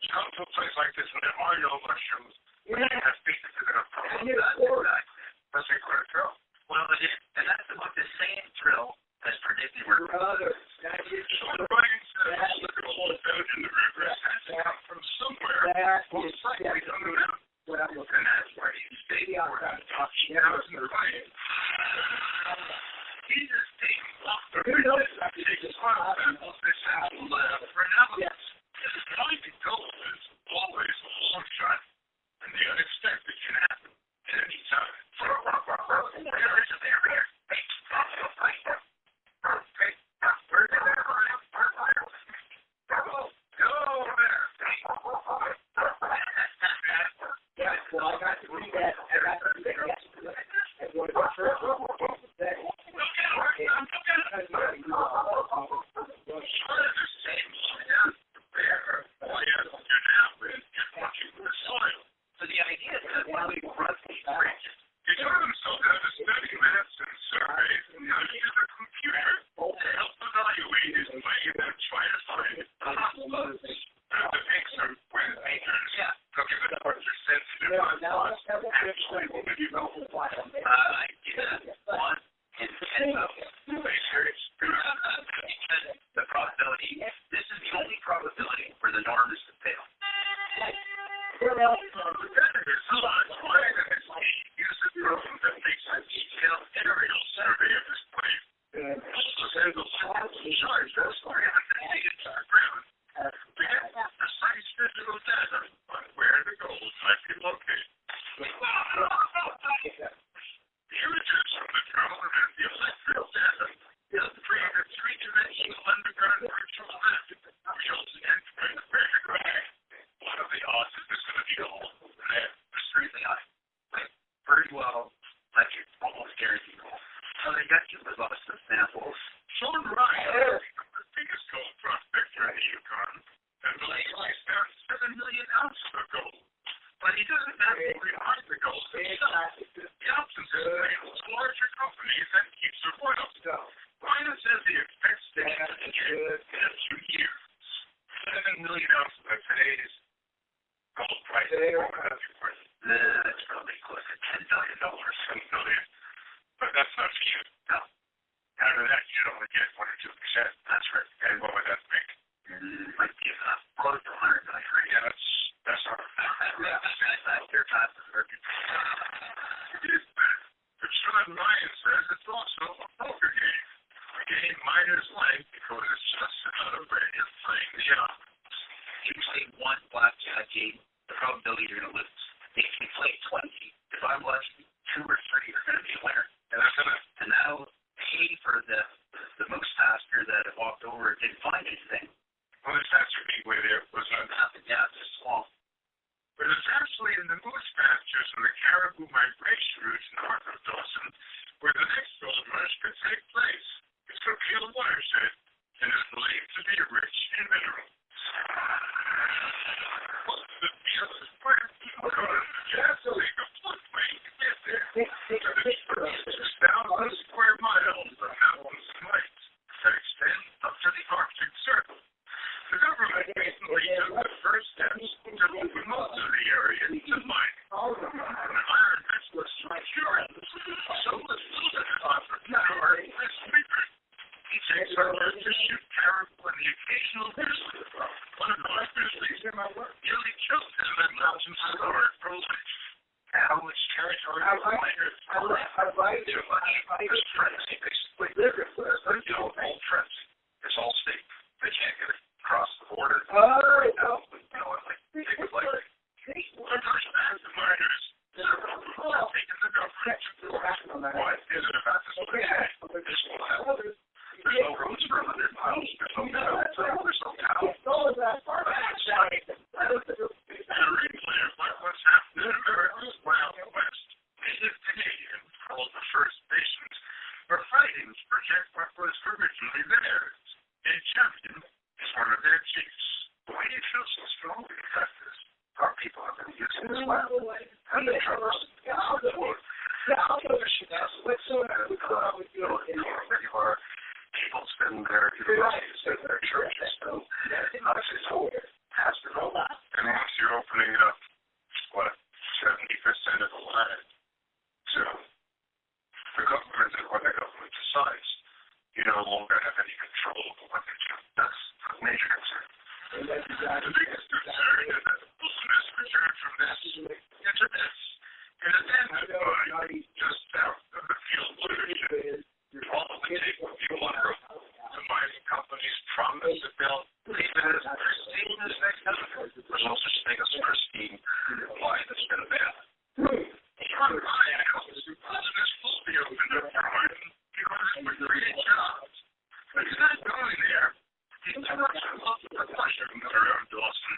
you come to a place like this when there are no mushrooms, when you have fish that are going to come out of that. Exactly. That's a good drill. Well, it is, and that's about the same drill as predicted where Sean Ryan said look at all the food in the river has to come from somewhere, most likely on the mountain. And that's where he stayed for that hours in the rain. He just takes soil samples and sends to the lab for analysis. Finding gold is always a long shot, and the unexpected can happen at any time. There is an area. So the idea is that while we run these branches, he taught himself how to study maps and surveys and how to use a computer to help evaluate his land and try to find the pigs are when dangerous. Yeah. Okay, but the parts are sensitive. Actually, what would you know? I did 1 in 10,000. Because the probability, this is the only probability where the norm is to fail. Lieutenant Ryan and his team used a drone that makes a detailed aerial survey of this place. Also sends a charge that's 300 feet into the ground to get the precise physical data on where the gold might be located. Images from the drone and the electrical data create a three-dimensional underground virtual map reveals the entering the paragraph. One of the odds is going to be a hole there. Extremely high. Pretty well, electric, almost guaranteed. So they got you with lots of samples. Sean Ryan, the biggest gold prospector in the Yukon, and believes he's found 7 million ounces of gold. But he doesn't actually mine the gold himself. He opts into larger companies and keeps the royalties. Ryan says he expects to get in a few years. 7 million ounces at today's gold price. That's probably close to $10 million. $10 million. But that's not for you. No. Out of that, you'd only get 1 or 2%. That's right. And what would that make? Might be enough. Close to $100 million. Yeah, that's not their time to work. It is bad. But Sean Ryan says it's also a poker game. A game miners like because it's just another way of playing the odds. Usually one blackjack game, the probability you're going to lose. If you play 20, if I'm lucky, 2 or 3 are going to be a winner. And that'll pay for the moose pasture that I walked over and didn't find anything. Well, this pasture being where there was nothing. Yeah, it's just swamp. But it's actually in the moose pastures and the caribou migration routes north of Dawson where the next gold rush could take place. It's going to be a watershed and is believed to be rich in minerals. What's the deal? Gasoline, a floodplain to get there. It's 2,000 square miles of mountains and lakes that extend up to the Arctic Circle. The government recently took the first steps to open most of the area to mining. An iron was secured, so was little entrepreneur Chris Weaver. He takes orders to shoot caribou and the occasional grizzly. One of those grizzlies nearly killed him at mountain scarred for life. Now it's territory of miners. Too much. There's frenzy, basically. Old frenzy. It's all state. They can't get it across the border. Right now, they would like it. The miners are taking the government to court. What is it about this place? This will happen. There's no roads for 100 miles. There's no towns. There's no towns. And a replay of what's happened in America's Wild West. Native Canadians, called the First Nations, are fighting to protect what was originally theirs. And Champion is one of their chiefs. Why do you feel so strongly about this? Our people have been using this land. And they trust people spend their lives in their churches. Has to go. And once you're opening it up, 70% of the land to the government and what the government decides, you no longer have any control over what they do. That's a major concern. The biggest concern is that the business returned from this into this. And then just south of the field literature, all it would take would be one room. The mining companies promise that they'll leave it as pristine as they can. There's no such thing as pristine. Why? That's been bad. Sean Ryan hopes the business will be opened up for mining because it would create jobs. But he's not going there. He talks about the mushrooms around Dawson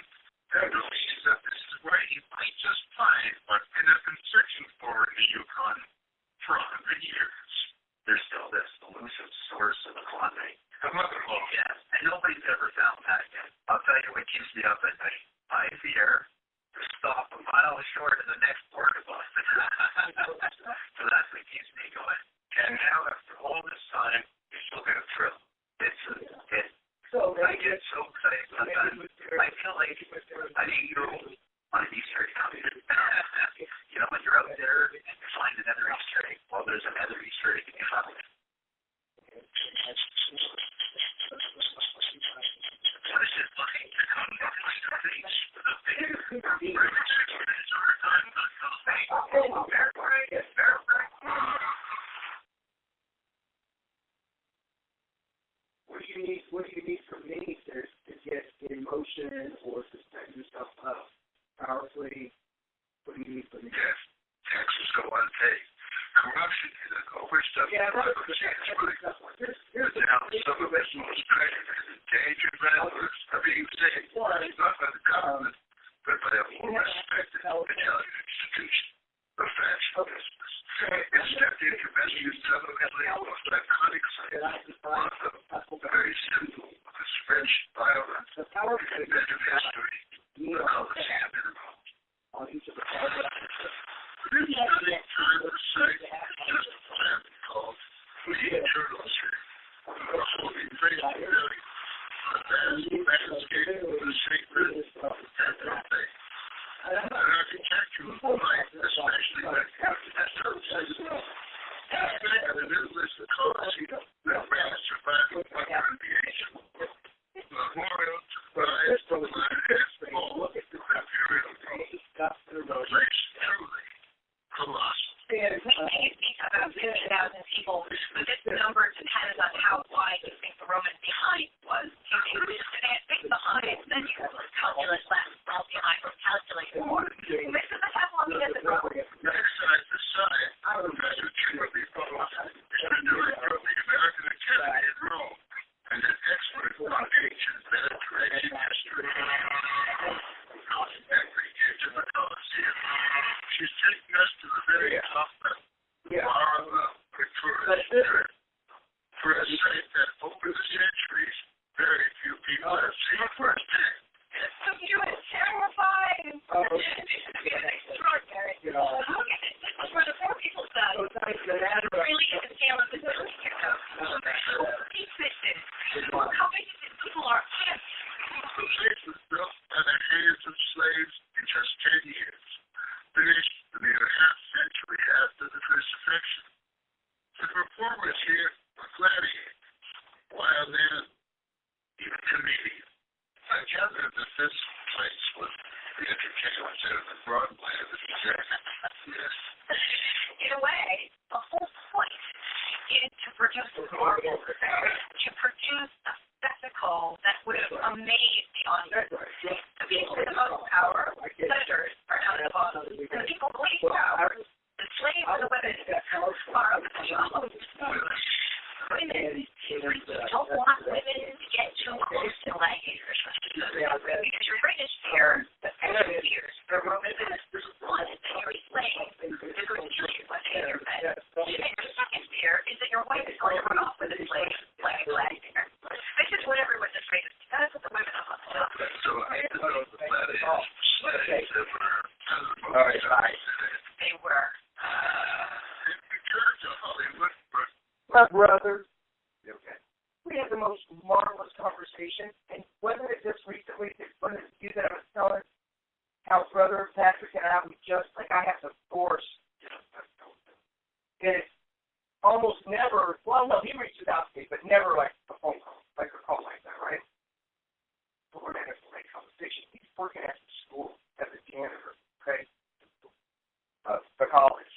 and believes that this is where he might just find what men have been searching for in the Yukon for 100 years. There's still this elusive source of the Klondike. Yes, and nobody's ever found that yet. I'll tell you what keeps me up at night. I fear to stop a mile short of the next port of Boston. So that's what keeps me going. And now, after all this time, you still get a thrill. I get so excited sometimes. I feel like an 8-year-old on an Easter egg hunt. You know, when you're out there and you find another Easter egg, well, there's another Easter egg in your house. What is it looking to come back to the beach with a big What do you need from me to get in motion or to set yourself up essentially, what do you mean? Yes, taxes go unpaid. Corruption is a overstuff. Yeah, now some of us most endangered rattlers are being saved, not by the government, but by a more respected Italian institution, the fashion business. It stepped in to rescue some of Italy's most iconic sites, one of them, the very symbol of its French violence and inventive history, the Colosseum in Rome. This stunning time of sight just a plant called the Eternal Tree. Also, the great area, a vast landscape of the sacred and profane. An architectural life, especially when it comes to services. And the endless Colosseum that ran surviving wonder of the ages. Memorial to the highest of the all of the imperial Rome. The place truly colossal. You speak about 50,000 people, but this number depends on how wide you think the Roman behind was. If you think behind, then you can calculate less. Well, behind or calculate more. This is how long it is ago. Next side to side, Professor Timothy Bowles is the director of the American Academy in Rome and an expert on ancient Mediterranean history. Every inch of the Colosseum. She's taking us to the very top of the Victoria for a site that over the centuries very few people have seen firsthand. You are terrified. Extraordinary. This is where the poor people die. Really is the scale of the building here, though. Deep fishing. How big is it? People are pissed. The place was built by the hands of slaves in just 10 years, finished near a half century after the crucifixion. The performers here were gladiators, while then even comedians. I gather that this place was the entertainment center of the Broadway of the museum. Yes. In a way, the whole point is to produce a marvel, to produce a spectacle that would have amazed the audience. The people with the most power, senators, are out of office. And the people with least power, the slaves and the women, are up to jobs. Women don't want women to get too close to gladiators. Because you're British here, the years, the Roman one is that you're a slave. They're going to kill you one day in your bed. And the second fear is that your wife is going to run off with a slave like a gladiator. This is what everyone's afraid of. That is what the women are up to. So I know the gladiators slaves that were They were. In return to Hollywood, My brother, we had the most marvelous conversation, and wasn't it just recently, one of you that I was telling, how brother Patrick and I, we just, like, I have to force, and it's almost never, well, no, he reaches out to me, but never like a phone call, like a call like that, right? But we're going to have a great conversation. He's working at the school as a janitor, okay? The college.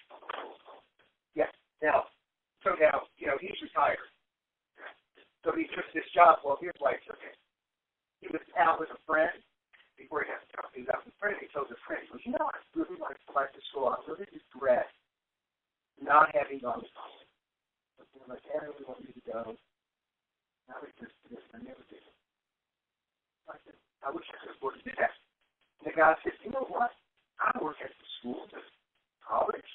Yeah, now, so now, you know, he's retired. So he took this job. Well, here's why he took it. He was out with a friend before he had the job. He was out with a friend. He told his friend, he goes, you know, I really like to go to school. I really regret not having gone to college. But they're like, I really want you to go. Now it's just this. I never did it. I said, I wish I could afford to do that. And the guy said, you know what? I work at the school, the college.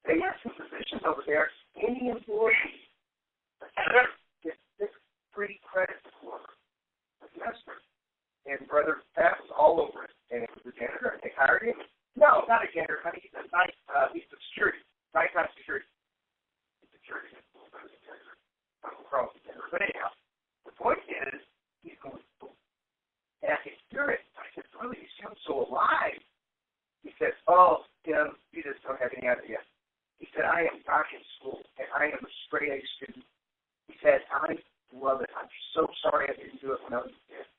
They have some positions over there. Any employee gets 6 free credits for a semester. And brother Pat was all over it. And it was a janitor, and they hired him. No, not a janitor. I mean, he's a nice, he's a security, nighttime security. Security. But anyhow, the point is, he's going to school. And I said, Spirit, I said, brother, you sound so alive. He says, oh, Tim, you just don't have any idea. He said, I am back in school, and I am a straight A student. He said, I love it. I'm so sorry I didn't do it when I was a kid.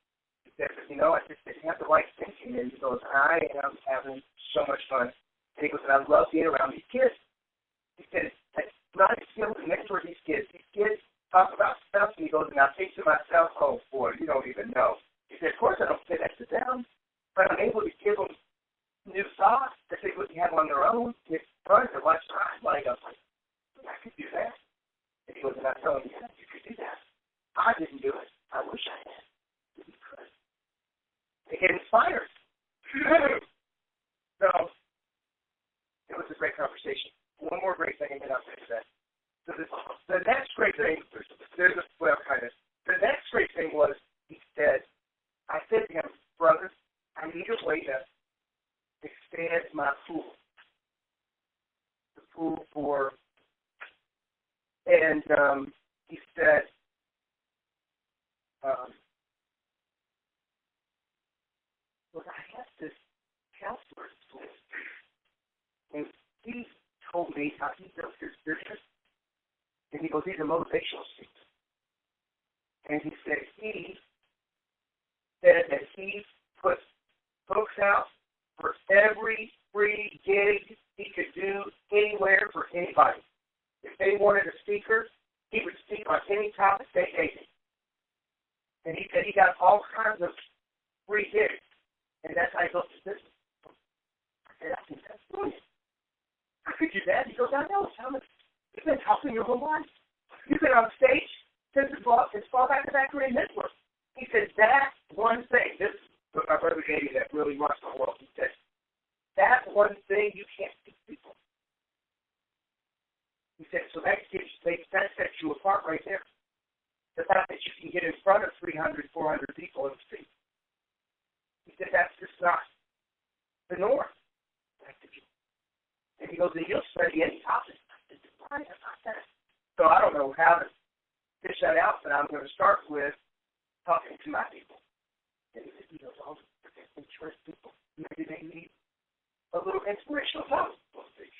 He said, you know, I just didn't have the right thinking. And he goes, I am having so much fun. And he goes, I love being around these kids. He said, it's not a skill to mentor these kids. These kids talk about stuff, and he goes, and I think to myself, oh, boy, you don't even know. He said, of course I don't say that to them, but I'm able to give them great conversation. One more great thing, and then I'll finish that. So the next great thing, the next great thing was, he said, I said to him, brother, I need a way to expand my pool. The pool for, and he said, look, I have this counselor at school, and he told me how he built his business, and he goes, he's a motivational speaker. And he said that he puts books out for every free gig he could do anywhere for anybody. If they wanted a speaker, he would speak on any topic they hated. And he said he got all kinds of free gigs, and that's how he built his business. I said, I think that's brilliant. I could do that. He goes, I know, Thomas. You've been talking your whole life. You've been on stage since it's fall back to back Green Network. He said, that one thing, this is what my brother gave me that really rocks the world. He said, that one thing you can't teach people. He said, so that sets you apart right there. The fact that you can get in front of 300, 400 people and speak. He said, that's just not the norm. And he goes, and you'll study any topic. I said, why not that? So I don't know how to fish that out, but I'm going to start with talking to my people. And he said, you know, all the interest people, maybe they need a little inspirational talk.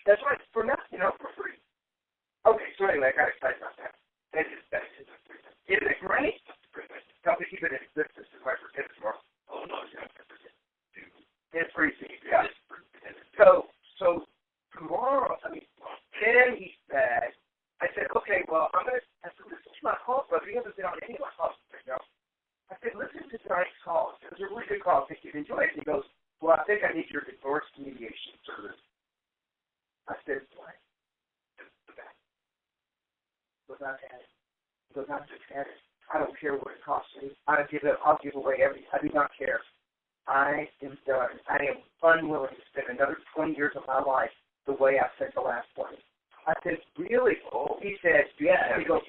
That's right, for nothing, for free. Okay, so anyway, I got excited about that. Isn't it great? Tell me keep it in existence if I forget it tomorrow. Oh, no, you don't forget. It's pretty easy, yeah. So tomorrow, then he said, I said, okay, well, I said, listen to my calls, brother. You haven't been on any of my calls right now. I said, listen to tonight's calls. It was a really good call. I think you'd enjoy it. And he goes, well, I think I need your divorce mediation service. I said, what? He goes, I've had it. He goes, I've just had it. I don't care what it costs me. I'll give away everything. I do not care. I am done. I am unwilling to spend another 20 years of my life the way I spent the last 20. I said, really? Oh, he said, yeah. He goes,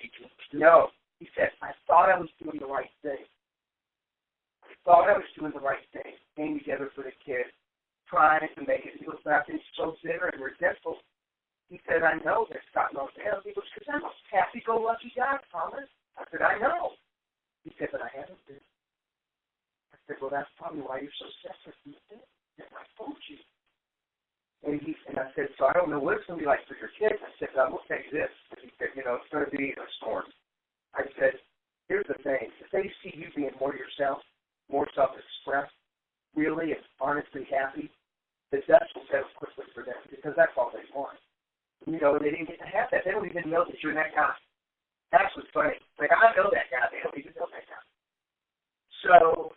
no. He said, I thought I was doing the right thing. Came together for the kids, trying to make it. He goes back and he's so bitter and resentful. He said, I know this got no sales. He goes, because I'm a happy-go-lucky guy, Thomas. I said, I know. He said, but I haven't been. I said, well, that's probably why you're so separate from the thing. I told you. And I said, so I don't know what it's going to be like for your kids. I said, I will say this. He said, it's going to be a storm. I said, here's the thing. If they see you being more yourself, more self-expressed, really and honestly happy, the dust will settle quickly for them because that's all they want. They didn't get to have that. They don't even know that you're that guy. That's what's funny. Like, I know that guy. They don't even know that guy. So,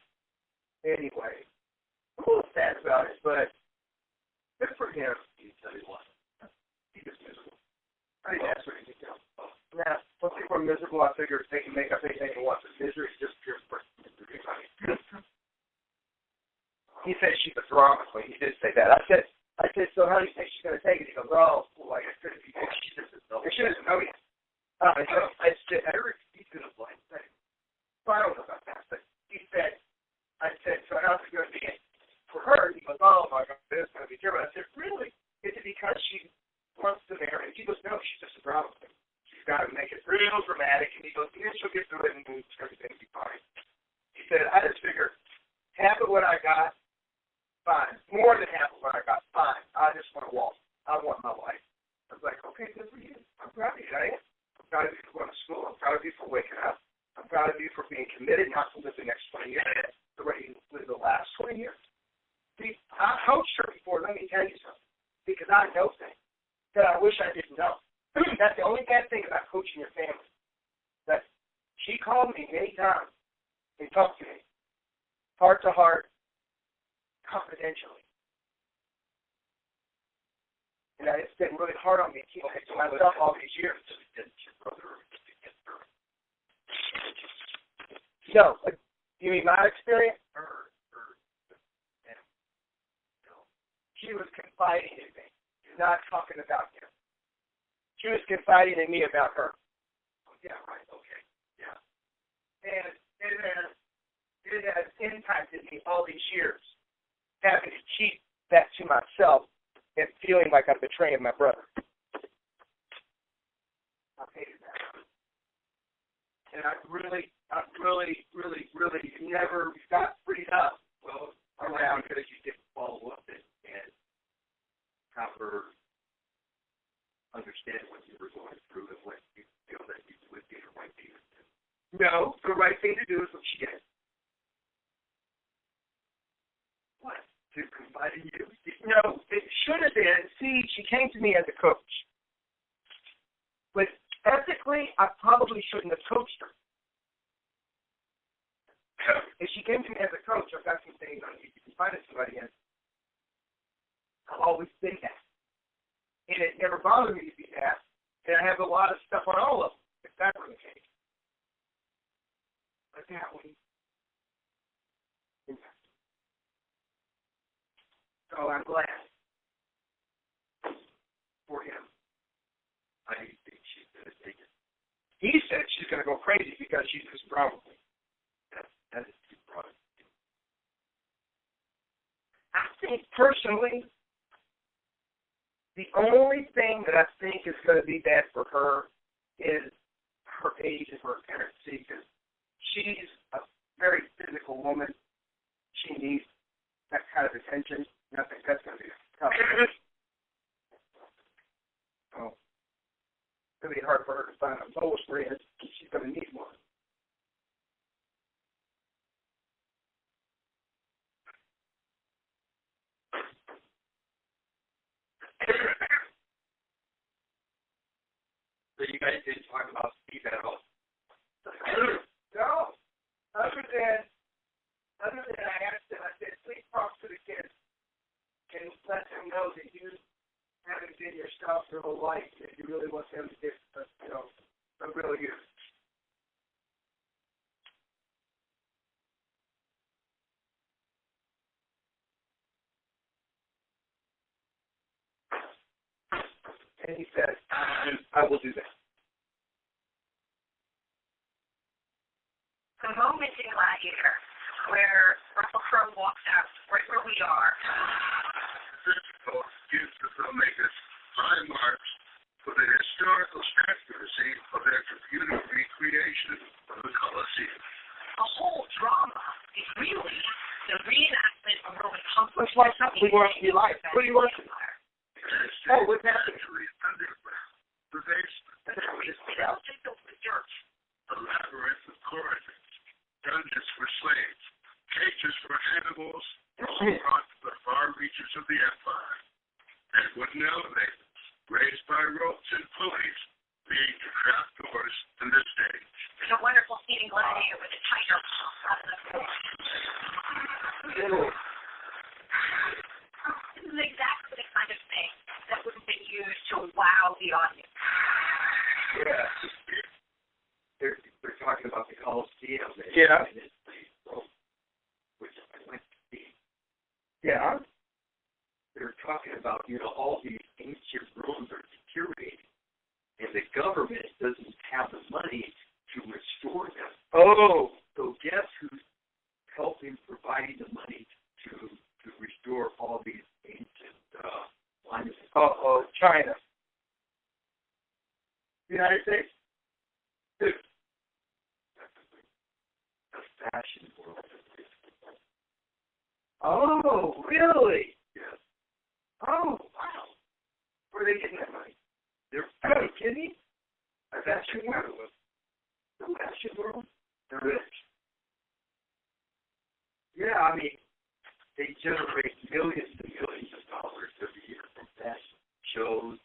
anyway, I'm a little sad about it, but good for him. He tell you what. He gets miserable. I think that's what he can tell. Now, when people are miserable, I figure they can make up anything they want, but misery is just pure misery. He said she's a drama queen. He did say that. I said, so how do you think she's going to take it? He goes, oh, boy, I couldn't be there. She doesn't know yet. I said, I heard he's going to blind say. Well, I don't know about that, but he said, I said, so how's it going to be? For her, he goes, oh, my God, this is going to be terrible. I said, really? Is it because she wants to marry? He goes, no, she's just a drama queen. She's got to make it real dramatic. And he goes, yeah, she'll get through it and everything will be fine. He said, I just figure half of what I got, fine. More than half of what I got, fine. I just want to walk. I want my life. I was like, okay, good for you. I'm proud of you. I am. I'm proud of you for going to school. I'm proud of you for waking up. I'm proud of you for being committed not to live the next 20 years, the way you live the last 20 years. See, I coached her before. Let me tell you something. Because I know things that I wish I didn't know. That's the only bad thing about coaching your family. That she called me anytime and talked to me, heart to heart, confidentially. And it's been really hard on me to keep it to myself all these years. No, you mean my experience? She was confiding in me. not talking about him. She was confiding in me about her. Oh, yeah, right, okay, yeah. And it has impacted me all these years, having to keep that to myself and feeling like I'm betraying my brother. I've hated that. And I've really never got freed up around because you didn't follow up and proper understand what you were going through and what you feel that you would be the right thing to do. No, the right thing to do is what she did. What? To confide in you? No, it should have been. See, she came to me as a coach. But ethically, I probably shouldn't have coached her. If she came to me as a coach, I've got some things on you can find it somebody in. I've always been that. And it never bothered me to be that. And I have a lot of stuff on all of them, if that were the case. But that one. So I'm glad for him. I think she's going to take it. He said she's going to go crazy because she's his problem. That is too broad. I think personally, the only thing that I think is going to be bad for her is her age and her appearance. See, because she's a very physical woman. She needs that kind of attention. And I think that's going to be tough. So, it's going to be hard for her to find a close friend. She's going to need one. So you guys didn't talk about Steve at all? No. Other than I asked him, I said, please talk to the kids and let them know that you haven't been yourself their whole life, that you really want them to get, a real you. And he said, I will do that. The moment in Gladiator where Russell Crowe walks out right where we are. Physical use the filmmakers high marks for the historical accuracy of their computer recreation of the Colosseum. The whole drama is really the reenactment of Roman conflict. It's like something we want to be like. What do you want to be? Oh, what's happening? The basement. The labyrinth of corridors, dungeons for slaves, cages for animals, all brought to the far reaches of the empire, and wooden elevators, raised by ropes and pulleys, lead to trap doors to the stage. There's a wonderful scene in Gladiator with a tiger on the floor. This is exactly the kind of thing that would have been used to wow the audience. Yeah. They're talking about the Colosseum. Yeah. Which I went to see. Yeah. They're talking about, all these ancient ruins are deteriorating, and the government doesn't have the money to restore them. Oh. So guess who's helping, providing the money to restore all these ancient monuments? China. United States? The fashion world. Oh, really? Yes. Oh, wow. Where are they getting that money? Are you kidding me? The fashion world. The fashion world? They're rich. Yeah, I mean, they generate millions and millions of dollars every year from fashion shows